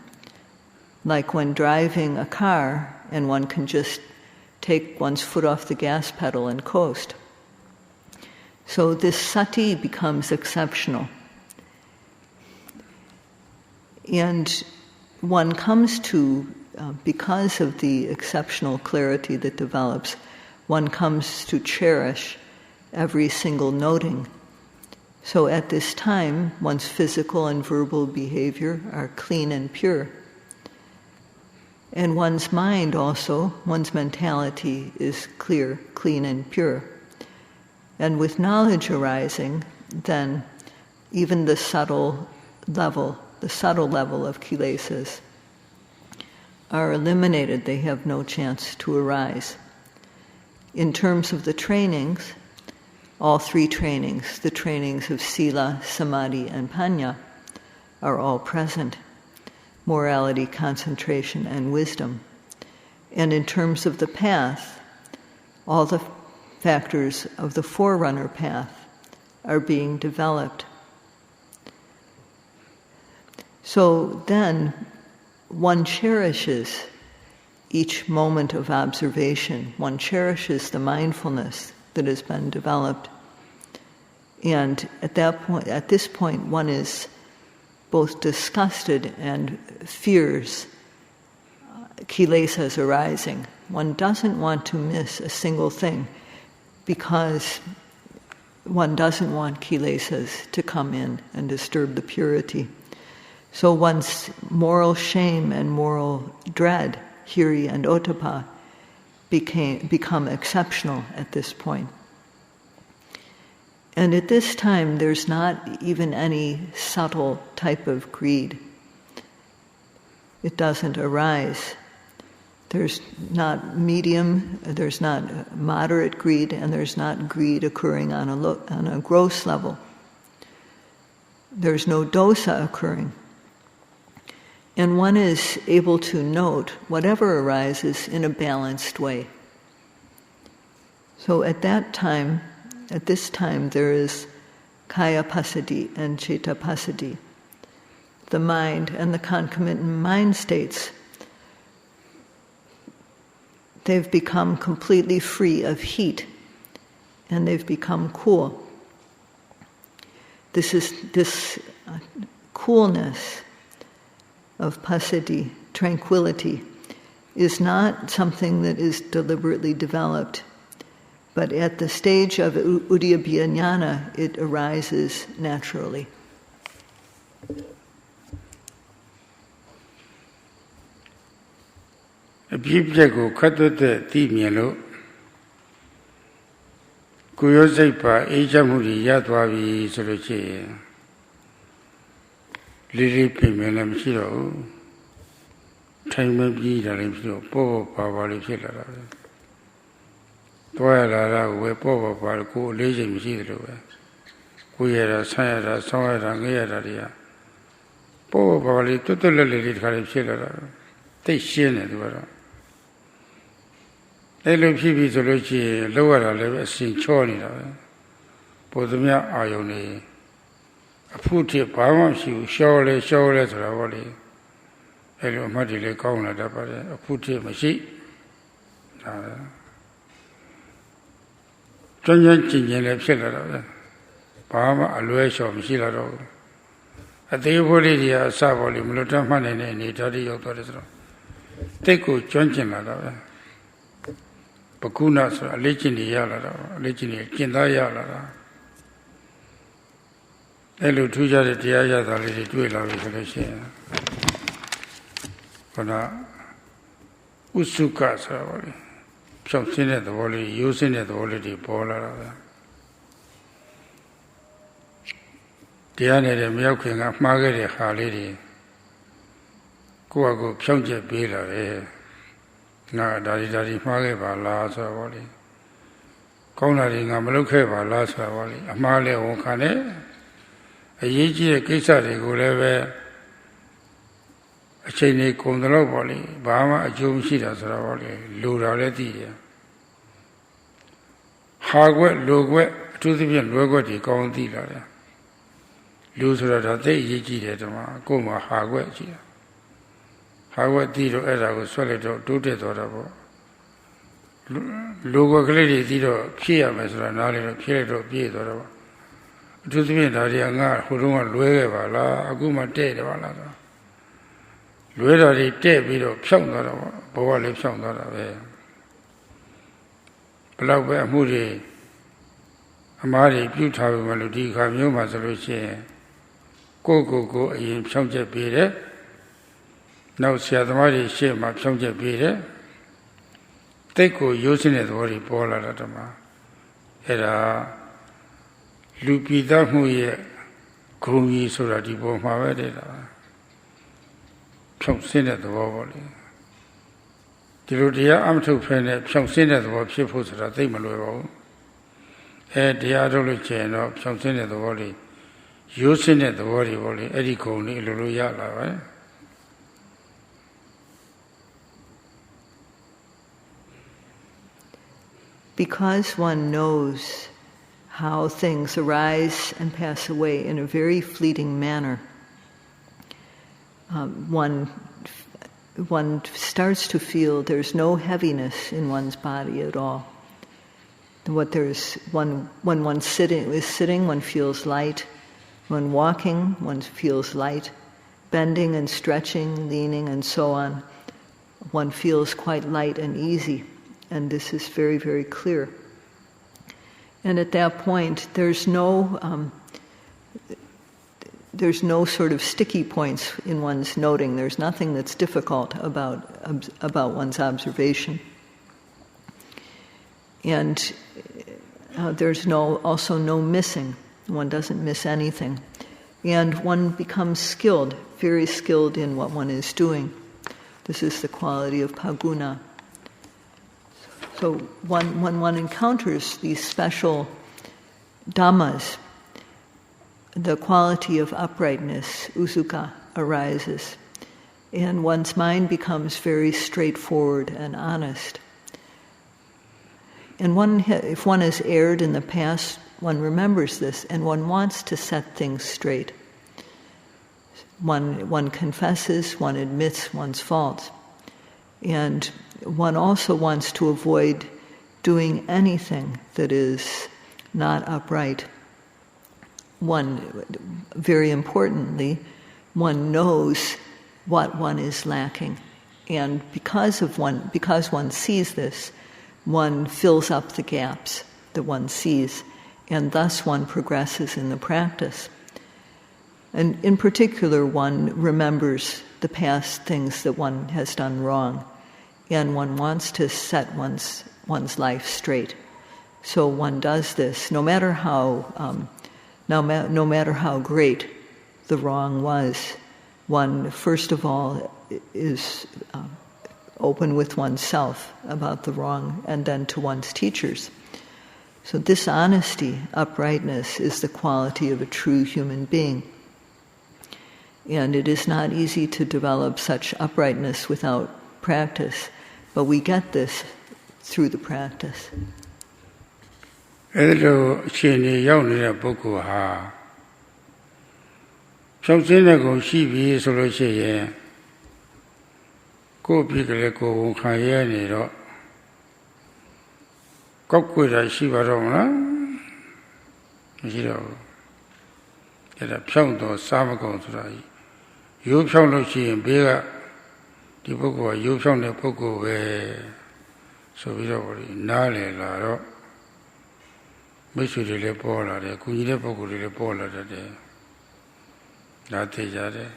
Speaker 2: like when driving a car and one can just take one's foot off the gas pedal and coast. So this sati becomes exceptional. And one comes to, because of the exceptional clarity that develops, one comes to cherish every single noting. So at this time, one's physical and verbal behavior are clean and pure. And one's mind also, one's mentality is clear, clean and pure. And with knowledge arising, then even the subtle level of kilesas are eliminated. They have no chance to arise. In terms of the trainings, all three trainings, the trainings of sila, samadhi, and panya, are all present. Morality, concentration, and wisdom. And in terms of the path, all the factors of the forerunner path are being developed. So then one cherishes each moment of observation. One cherishes the mindfulness that has been developed. And at this point, one is both disgusted and fears kilesas arising. One doesn't want to miss a single thing because one doesn't want kilesas to come in and disturb the purity. So one's moral shame and moral dread, hiri and ottappa, become exceptional at this point. And at this time, there's not even any subtle type of greed. It doesn't arise. There's not medium, there's not moderate greed, and there's not greed occurring on a gross level. There's no dosa occurring. And one is able to note whatever arises in a balanced way. So at this time, there is kaya passaddhi and citta passaddhi. The mind and the concomitant mind states, they've become completely free of heat, and they've become cool. This coolness of passaddhi, tranquility, is not something that is deliberately developed. But at the stage of Uddiyabhya Jnana, it arises naturally.
Speaker 1: A people go cut the Timielo Kuyosaipa, Ejamudi, Yatwavi, Soroche, Lily Pimelam Shiro, Time of Yidalim, Povo Pavali Filler. Toilara, where Povo Parco, Legend Sidro, Kuyera, Sayada, Sawada, Gayaria. Povo Pavali, totally Calipilla. They shin it. They look heavy to look lower level, sing chorny. Podumia Ione. A putty Pavamshi, surely, to the body. Hello, Madile Kona, a putty machine. Jonjan Chin Lepsilla. Pama, a lush of Mishila. At the Volidia, Savoli, Mulutan, and Italy of Torisro. Take good Jonchin. Pacunas, a legend Yala, legend Kindayala. Elu tuja de tiaya dali di due la visolution. Kona usuka savali. Something at the volley, using it already polar. Diana de milking of Margaret Harley. Kuago Pjonja Bila, na Daddy Margaret Lasa Valley. Conrading a Maluka Lasa Valley, a Male Okane, a Yiji Kisa de Guleve, a Cheney Condolo Valley, Bama, a Jumshida Valley, Lura Letia. Hardware, Lugwe, to the Logo di Condila. Lusura da te Yiji de Dama, Goma Hardware. Hardware Tito era was solid to the Dorabo. Logo Glady Tito, Kia Mesra, Nali, Pietro Pietro. To the Minarianga, Huruma Lueva, Aguma Te de Valada. Lueda di Te Vito, Psangara, Boali Psangara. Blackbear Moody Amari, Buta Melody, Camuma Solution. Go, in Psangja Pire. Now, Sayadawgyi share my Psongja Pire. They go using it very polar at Dhamma. Era Lupita Muye Grumi Surati Burma Vedera. Psongsin at the Wobble. The Ludia Amto Pene, Psongsin at the Wob Shipus at the Maluo. And the Adolo chain of Psongsin at the Wally. Using it the Wally, Eddie Coney, Luluya.
Speaker 2: Because one knows how things arise and pass away in a very fleeting manner, one starts to feel there's no heaviness in one's body at all. When one is sitting, one feels light. When walking, one feels light. Bending and stretching, leaning and so on, one feels quite light and easy. And this is very, very clear. And at that point, there's no sort of sticky points in one's noting. There's nothing that's difficult about one's observation. And there's also no missing. One doesn't miss anything. And one becomes skilled, very skilled in what one is doing. This is the quality of paguna. So when one encounters these special dhammas, the quality of uprightness, usuka, arises, and one's mind becomes very straightforward and honest. And if one has erred in the past, one remembers this, and one wants to set things straight. One confesses, one admits one's faults, and one also wants to avoid doing anything that is not upright. One, very importantly, one knows what one is lacking. And because one sees this, one fills up the gaps that one sees, and thus one progresses in the practice. And in particular, one remembers the past things that one has done wrong, and one wants to set one's life straight. So one does this, no matter how great the wrong was. One, first of all, is open with oneself about the wrong, and then to one's teachers. So this honesty, uprightness, is the quality of a true human being. And it is not easy to develop such uprightness without practice, but we get this through the practice.
Speaker 1: Hello, Chini, young little Boko Ha. Something like a sheep, solution. Go big like go Kayani. Cock with a shiva, get a pound or Samago to die. You found no she and bigger. The Boko, you found the Boko where so we don't know. Make sure the Pola, the Kuya Boko, the Pola that day. ဒါသိကြတယ်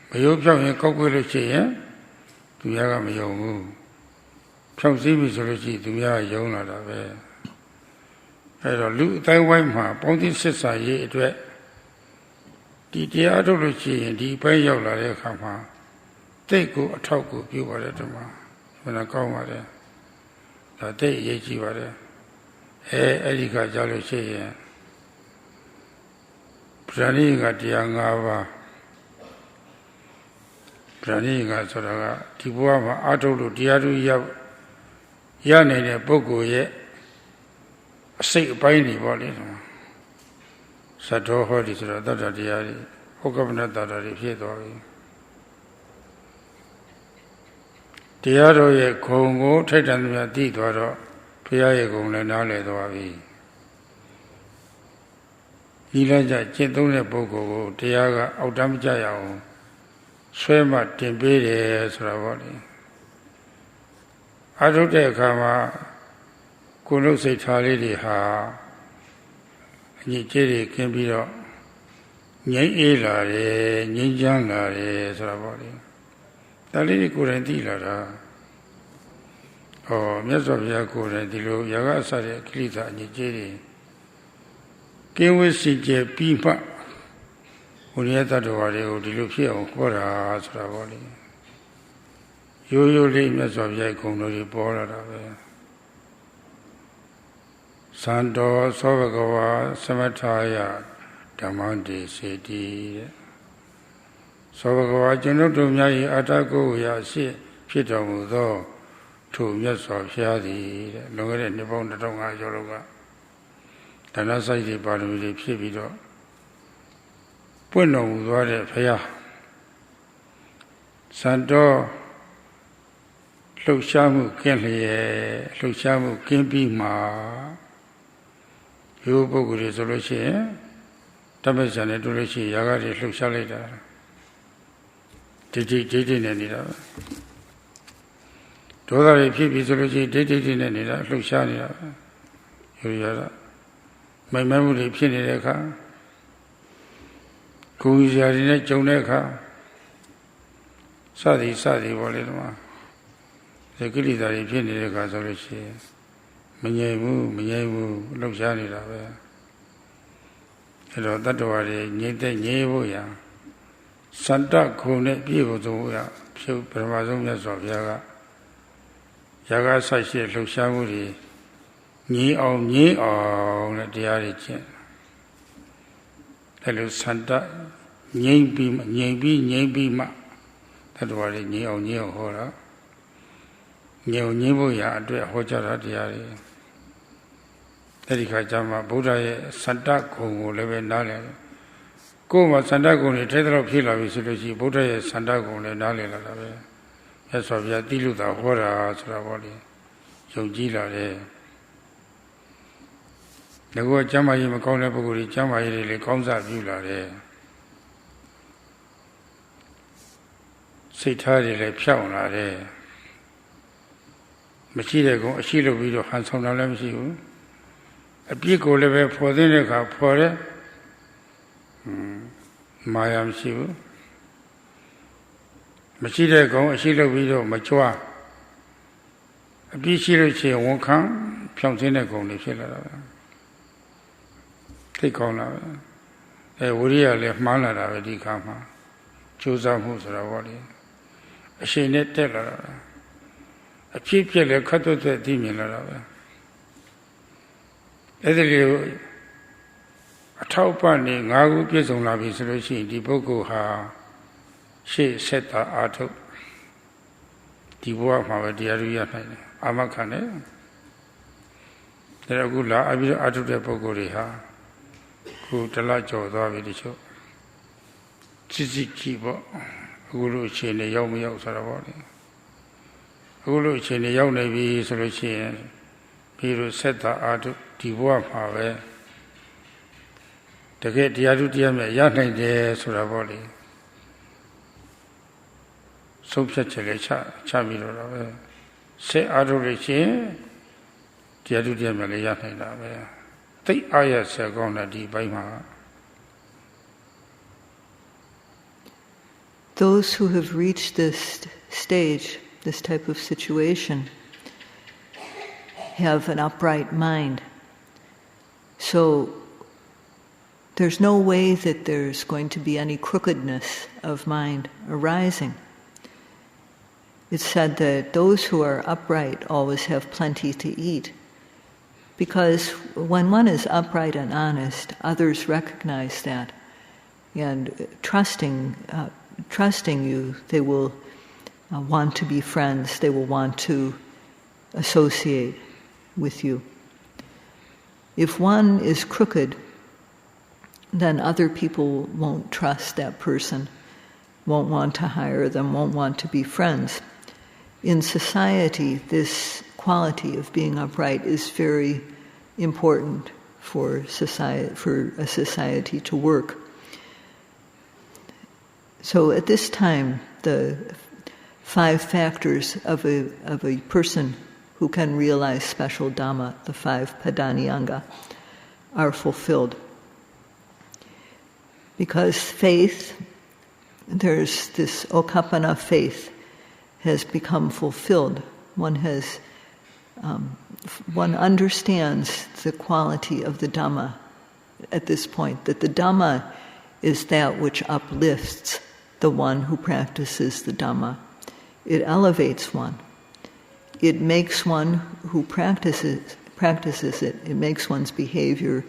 Speaker 1: မယုံဖြောက်ရင်ကောက်ွယ်လို့ရှိရင်သူများကမယုံဘူးဖြောက်စည်းပြီဆိုလို့ရှိရင်သူများကယုံလာတာပဲအဲ့တော့လူအတိုင်းဝိုင်းမှာပေါင်းသင်းစစ်စာရေးအတွက်ဒီတရားထုတ်လို့ရှိရင်ဒီဘက်ရောက်လာတဲ့အခါမှာတိတ်ကိုအထောက်ကိုပြုပါတယ်ဒီမှာဘယ်နှကောင်းပါတယ်ဒါတိတ်အရေးကြီးပါတယ်အဲ့ဒီကကြားလို့ရှိရင်ပရဏိကတရား၅ပါးပရဏိကဆိုတာကဒီဘဝမှာအထုတ်လို့တရားသူရနေတဲ့ပုဂ္ဂိုလ်ရဲ့အစိတ်အပိုင်းတွေပေါ့လေသတ္တောဟောဒီဆိုတာတတ္တတရားတွေဥက္ကပ္ပနတ္တတွေဖြစ်သွားပြီတရားတော်ရဲ့ဂုဏ်ကိုထိုက်တန်သမျှသိသွားတော့ဘုရားရဲ့ဂုဏ်လည်းနားလည်သွားပြီဒီလိုက်ကြကျင့်သုံးတဲ့ပုဂ္ဂိုလ်ကိုတရားကအောက်တမ်းမကြရအောင်ဆွဲမှတင်ပေးတယ်ဆိုတာပေါ့လေအထုတ်တဲ့အခါမှာကိုယ်လုံးစိတ်ထားလေးတွေဟာအညစ်အကြေးတွေကင်းပြီးတော့ငြိမ်းအေးလာတယ်ငြိမ်းချမ်းလာတယ်ဆိုတာပေါ့လေဒါလေးတွေကိုယ်တိုင်သိလာတာမြတ်စွာဘုရားကိုယ်တိုင်ဒီလိုယာကအစတဲ့ကိလေသာအညစ်အကြေးတွေကင်းဝေးစီကျပြီးမှဘုရားတတ္တဝါတွေကိုဒီလိုဖြစ်အောင်ခေါ်တာဆိုတာပေါ့လေရိုးရိုးလေးမြတ်စွာဘုရားဂုဏ်တော်တွေပေါ်လာတာပဲသံတော်သောဘဂဝါသမထာယဓမ္မံတေစေတိတဲ့သောဘဂဝါကျွန်ုပ်တို့များ၏အတ္တကိုယ်ရာရှိဖြစ်တော်မူသောထိုမြတ်စွာဘုရားသည်တဲ့လွန်ခဲ့တဲ့နှစ်ပေါင်း1500ကျော်လောက်ကဒါနစိုက်တွေပါရမီတွေဖြစ်ပြီးတော့ပွင့်တော်မူသွားတဲ့ဘုရားသံတော်လှုပ်ရှားမှုကင်းလျက်လှုပ်ရှားမှုကင်းပြီးမှရိုးပုဂ္ဂိုလ်တွေဆိုလို့ရှိရင်တမ္ပဇန်နဲ့တွေ့လို့ရှိရင်ယာကတွေလှုပ်ရှားလိုက်တာဒိဋ္ဌိနဲ့နေတာပဲဒေါသတွေဖြစ်ပြီးဆိုလို့ရှိရင်ဒိဋ္ဌိနဲ့နေတာလှုပ်ရှားနေတာပဲရိုးရတာမိုက်မဲမှုတွေဖြစ်နေတဲ့အခါကိုယ်ရာတွေနဲ့ကြုံတဲ့အခါစသည်ပေါ့လေဒီမှာဒီကိလေသာတွေဖြစ်နေတဲ့အခါဆိုလို့ရှိရင်မငြိမ်ဘူးလှုပ်ရှားနေတာပဲအဲ့တော့တတ္တဝါတွေငြိမ့်တဲ့ငြိမ်ဖို့ရာစန္ဒခုံနဲ့ပြည့်ဖို့ဆိုရဖြုတ်ပထမဆုံးမြတ်စွာဘုရားကယာကဆိုင်ရှိလှုပ်ရှားမှုတွေငြိမ်အောင်နဲ့တရားတွေကျင့်အဲ့လိုစန္ဒငြိမ်ပြီးမှတတ္တဝါတွေငြိမ်အောင်ဟောတာငြိမ်ဖို့ရာအတွက်ဟောကြားတာတရားတွေအဲ့ဒီခါကျမှဗုဒ္ဓရဲ့စန္ဒဂုံကိုလည်းပဲနားလည်ကိုယ်မှာစန္ဒဂုံတွေထဲတော့ဖြစ်လာပြီဆိုလို့ရှိရင်ဗုဒ္ဓရဲ့စန္ဒဂုံလည်းနားလည်လာတာပဲမြတ်စွာဘုရားတိလူသာဟောတာဆိုတာပေါ့လေယုံကြည်လာတယ်ငါကကျမ်းမာရေးမကောင်းတဲ့ပုဂ္ဂိုလ်ကြီးကျမ်းမာရေးတွေလည်းကောင်းစားပြုလာတယ်စိတ်ထားတွေလည်းဖြောင့်လာတယ်မရှိတဲ့ကောင်အရှိလုပ်ပြီးတော့ဟန်ဆောင်တာလည်းမရှိဘူးအပြစ်ကိုလည်းပဲဖော်သိတဲ့အခါဖော်တယ်မာယာမရှိဘူးမရှိတဲ့ကောင်အရှိလုပ်ပြီးတော့မကြွားအပြစ်ရှိလို့ရှိရင်ဝန်ခံဖြောင့်သိတဲ့ကောင်တွေဖြစ်လာတာပဲသိကောင်းလာပဲဝိရိယလည်းမှားလာတာပဲဒီခါမှာကြိုးစားမှုဆိုတာပေါ့လေအရှိန်နဲ့တက်လာတာအဖြစ်ဖြစ်လည်းခတ်သွက်သွက်သိမြင်လာတာပဲအဲ့ဒီလိုအထောက်ပံ့နေ၅ခုပြည့်စုံလာပြီဆိုလို့ရှိရင်ဒီပုဂ္ဂိုလ်ဟာရှေ့ဆက်တာအာထုတ်ဒီဘဝမှာပဲတရားရနိုင်တယ်အာမခံတယ်ဒါအခုလာအပြီးတော့အာထုတ်တဲ့ပုဂ္ဂိုလ်တွေဟာခုတလကျော်သွားပြီတချို့စစ်ကြည့်ပေါ့အခုလိုအခြေအနေရောက်မရောက်ဆိုတာပေါ့လေအခုလိုအခြေအနေရောက်နေပြီဆိုလို့ရှိရင်ပြီးတော့ဆက်တာအာထုဒီဘဝမှာပဲတကယ်တရားထုတရားမြတ်ရနိုင်တယ်ဆိုတာပေါ့လေဆုံးဖြတ်ချက်လေးချပြီးတော့ပဲဆက်အာထုလို့ရှိရင်တရားထုတရားမြတ်လည်းရနိုင်တာပဲသိအားရဆက်ကောင်းတဲ့ဒီဘိုင်းမှာ
Speaker 2: those who have reached this stage, this type of situation, have an upright mind. So there's no way that there's going to be any crookedness of mind arising. It's said that those who are upright always have plenty to eat, because when one is upright and honest, others recognize that, and trusting you, they will want to be friends, they will want to associate with you. If one is crooked, then other people won't trust that person, won't want to hire them, won't want to be friends. In society, this quality of being upright is very important for a society to work. So at this time, the 5 factors of a person who can realize special Dhamma, the 5 Padanyanga, are fulfilled. Because faith, there's this Okappana faith, has become fulfilled. One understands the quality of the Dhamma at this point, that the Dhamma is that which uplifts the one who practices the Dhamma. It elevates one. It makes one who practices it, it makes one's behavior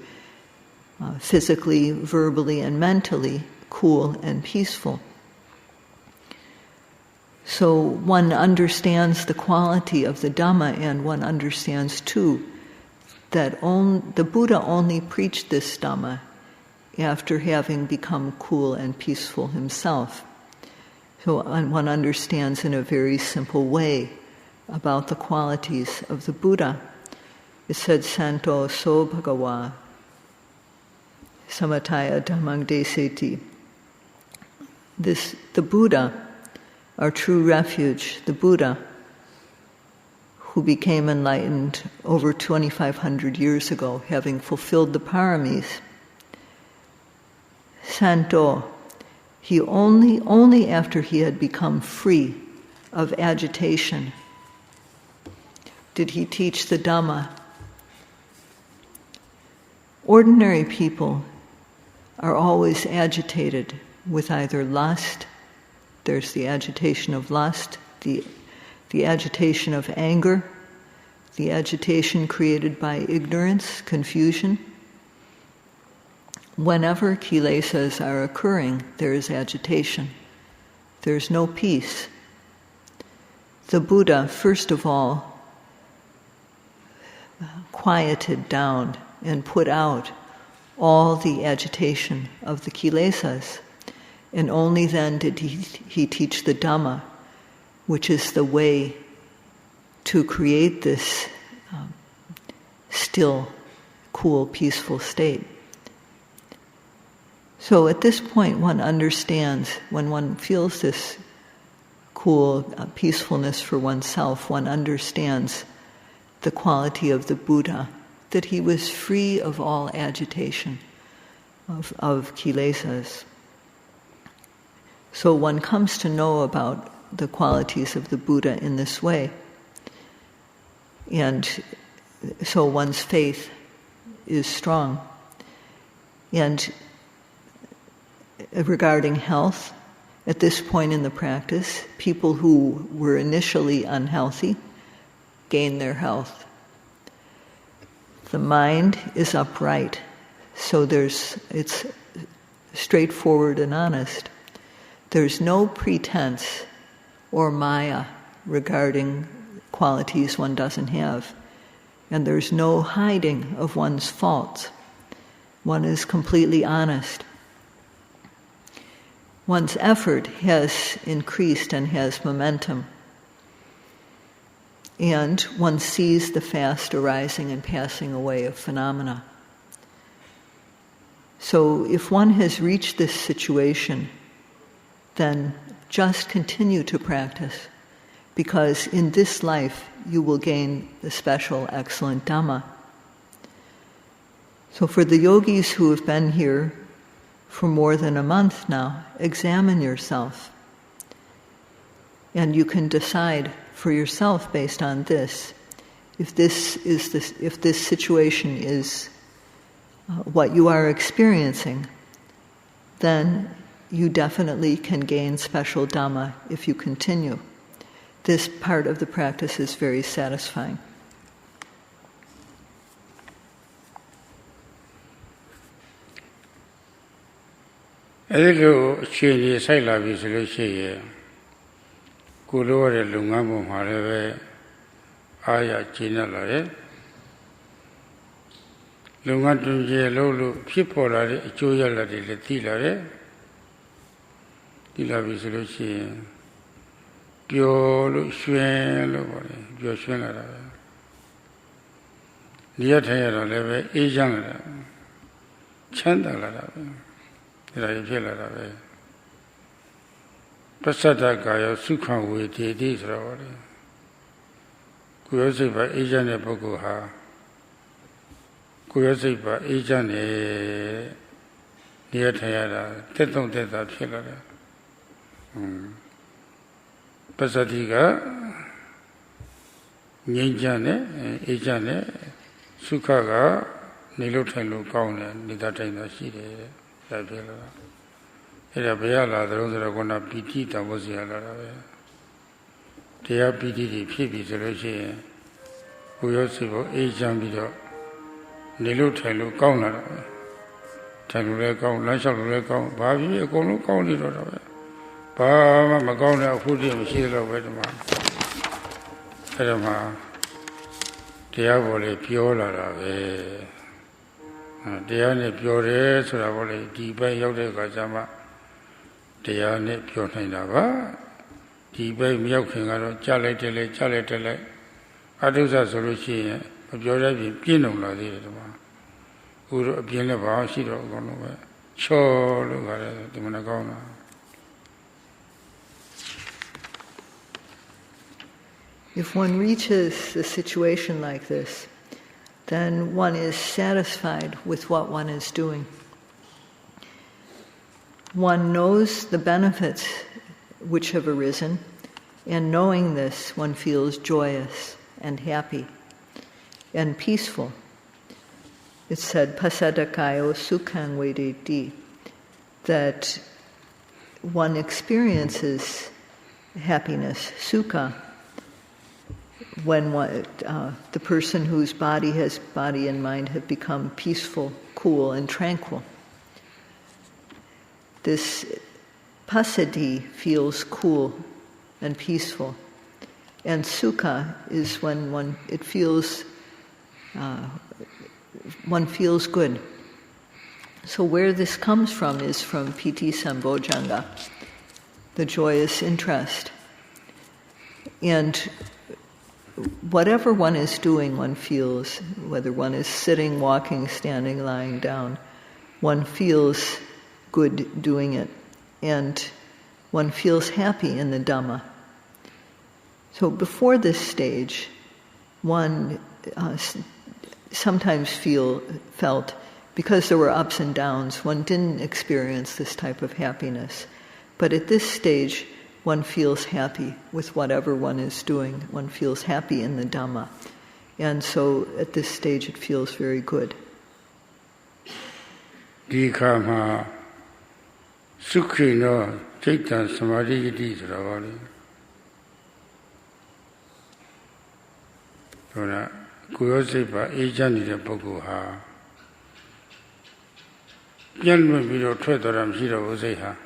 Speaker 2: physically, verbally, and mentally cool and peaceful. So one understands the quality of the Dhamma, and one understands too that the Buddha only preached this Dhamma after having become cool and peaceful himself. So one understands in a very simple way about the qualities of the Buddha. It said, Santo so bhagawa samataya dhammang deseti. The Buddha, our true refuge, the Buddha, who became enlightened over 2,500 years ago, having fulfilled the paramis. Santo, he only after he had become free of agitation did he teach the Dhamma. Ordinary people are always agitated with either lust, there's the agitation of lust, the agitation of anger, the agitation created by ignorance, confusion. Whenever kilesas are occurring, there is agitation. There's no peace. The Buddha, first of all, quieted down and put out all the agitation of the kilesas, and only then did he teach the Dhamma, which is the way to create this still, cool, peaceful state. So at this point one understands, when one feels this cool peacefulness for oneself, one understands the quality of the Buddha, that he was free of all agitation of kilesas. So one comes to know about the qualities of the Buddha in this way. And so one's faith is strong. And regarding health, at this point in the practice, people who were initially unhealthy gain their health. The mind is upright, so it's straightforward and honest. There's no pretense or maya regarding qualities one doesn't have, and there's no hiding of one's faults. One is completely honest. One's effort has increased and has momentum, and one sees the fast arising and passing away of phenomena. So if one has reached this situation, then just continue to practice, because in this life you will gain the special, excellent Dhamma. So for the yogis who have been here for more than a month now, examine yourself. And you can decide for yourself based on this, if this situation is what you are experiencing, then you definitely can gain special Dhamma if you continue. This part of the practice is very satisfying.
Speaker 1: Passaddhi sukha vedeti sravare. Kuyasipa ejane bokuha. Kuyasipa ejane niyathayara tetong teta philara. Passaddhi ga nyinjane ejane sukha ga nilu thailu kaune nidatayna shire philara. Era bayala dharondra kona piti tamosiyala rabe. Teya piti di phibi solution. Kuyasipo ejan bido nilu thailu kauna rabe. Thailu le kaun, lanshak le kaun, bhabi ekonu kauni ro rabe. Bhama makaune akhudi mshi lo be dama. Era ma teya bole pyola rabe. Teya ne pyore sura bole di bai yauk de kha jama Teya ne pyo naina ba. Di bai miyauk khin karo cha lai tele adusa so lo shi yin ma pyo de pyin pyin nong la thi de dama. Uro apyin le ba shi do akoun lo be. Chaw lo kha de dimana kaun la.
Speaker 2: If one reaches a situation like this, then one is satisfied with what one is doing. One knows the benefits which have arisen, and knowing this, one feels joyous and happy and peaceful. It said, Passaddhi sukhang vedeti, that one experiences happiness, sukha, when the person whose body and mind have become peaceful, cool, and tranquil. This Passaddhi feels cool and peaceful, and sukha is when one feels good. So where this comes from is from Piti Sambojjhanga, the joyous interest. And whatever one is doing, one feels, whether one is sitting, walking, standing, lying down, one feels good doing it, and one feels happy in the Dhamma. So before this stage, one sometimes felt, because there were ups and downs, one didn't experience this type of happiness. But at this stage, one feels happy with whatever one is doing. One feels happy in the Dhamma. And so at this stage it feels very good.
Speaker 1: Dikama Sukhino Chaita Samadhi Yiti Sravali. Sora Kuyosepa Ejani de Boguha. Yanman Bido Twedoram Shiro Useha.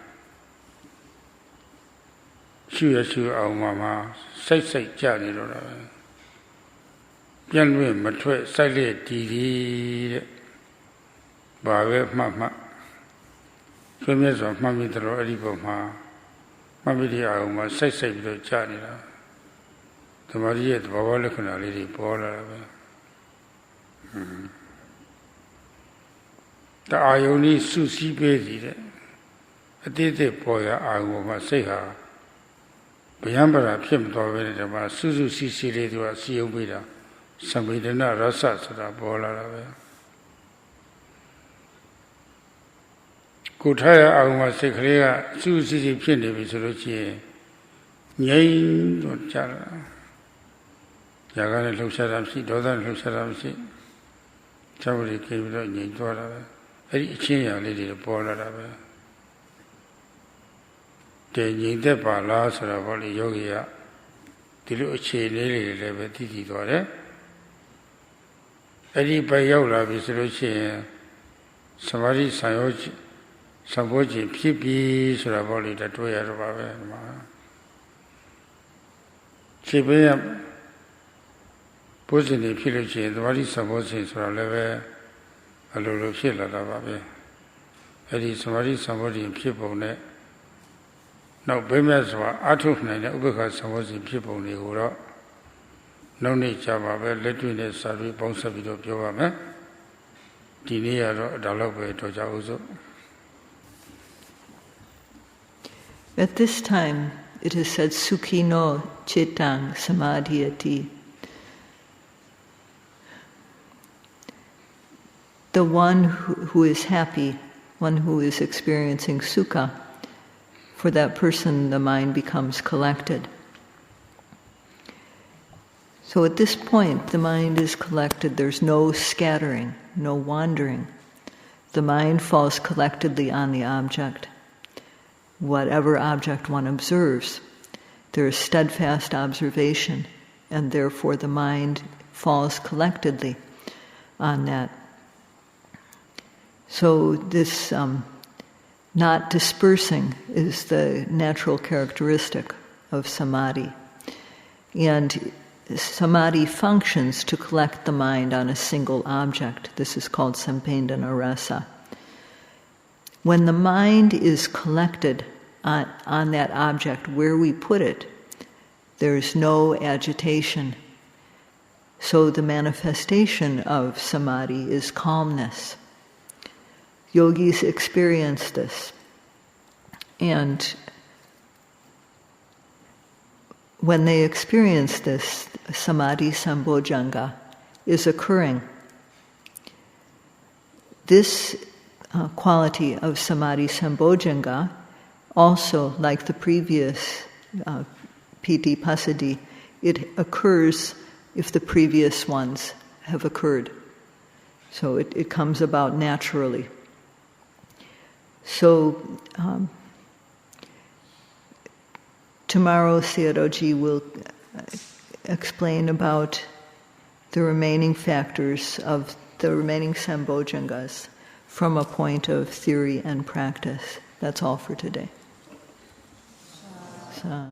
Speaker 1: Shu our mama, say Johnny Rora. Yanman Matwe Sale Didi Bawe Mama. Females of Mammy the Roriboma. Mammy the Auma, say Johnny. The Maria the Babalakana lady Paula. The Ioni Susi Bedi. A day boy, I will say her. Bayambara Pim Dovenama, Suzu Sicily to a sea bida, Samidana Rasa Sada Bola. Kutaya Alma Secrea, Susi Pindi Visolochi, Ngain to Jara Yagana Lusaramsi, Dodan Lusaramsi, somebody came to Nidora, a chinya lady Polar. The Nindepa Las or Valley Yogia, the Luce Lily Levetiti Dore. Eddie Bayola Visruce, Samari Sayoj, Sambojjhanga Pipi, Suravoli, that way at Bava. Chibia Pusini Piluci, the Valley Sambojjhanga Suraleve, a little Shilla Lavabe. Eddie Samari Sambojjhanga Pipone. Now, Burmese were Atufna, because Sambojjhanga Pipone, who no need Java, let me let Sari Bonsavido Piovame, Dinia Dalabe Tojazo.
Speaker 2: At this time, it is said, Sukhi no Chetang Samadhiyati. The one who is happy, one who is experiencing sukha, for that person the mind becomes collected. So at this point, the mind is collected. There's no scattering, no wandering. The mind falls collectedly on the object. Whatever object one observes, there is steadfast observation, and therefore the mind falls collectedly on that. So this not dispersing is the natural characteristic of samadhi. And samadhi functions to collect the mind on a single object. This is called sampendana rasa. When the mind is collected on that object where we put it, there's no agitation. So the manifestation of samadhi is calmness. Yogis experience this. And when they experience this, Samadhi Sambojjhanga is occurring. This quality of Samadhi Sambojjhanga, also like the previous Piti Passaddhi, it occurs if the previous ones have occurred. So it comes about naturally. So tomorrow Sayadawgyi will explain about the remaining factors of the remaining Sambojjhangas from a point of theory and practice. That's all for today. So.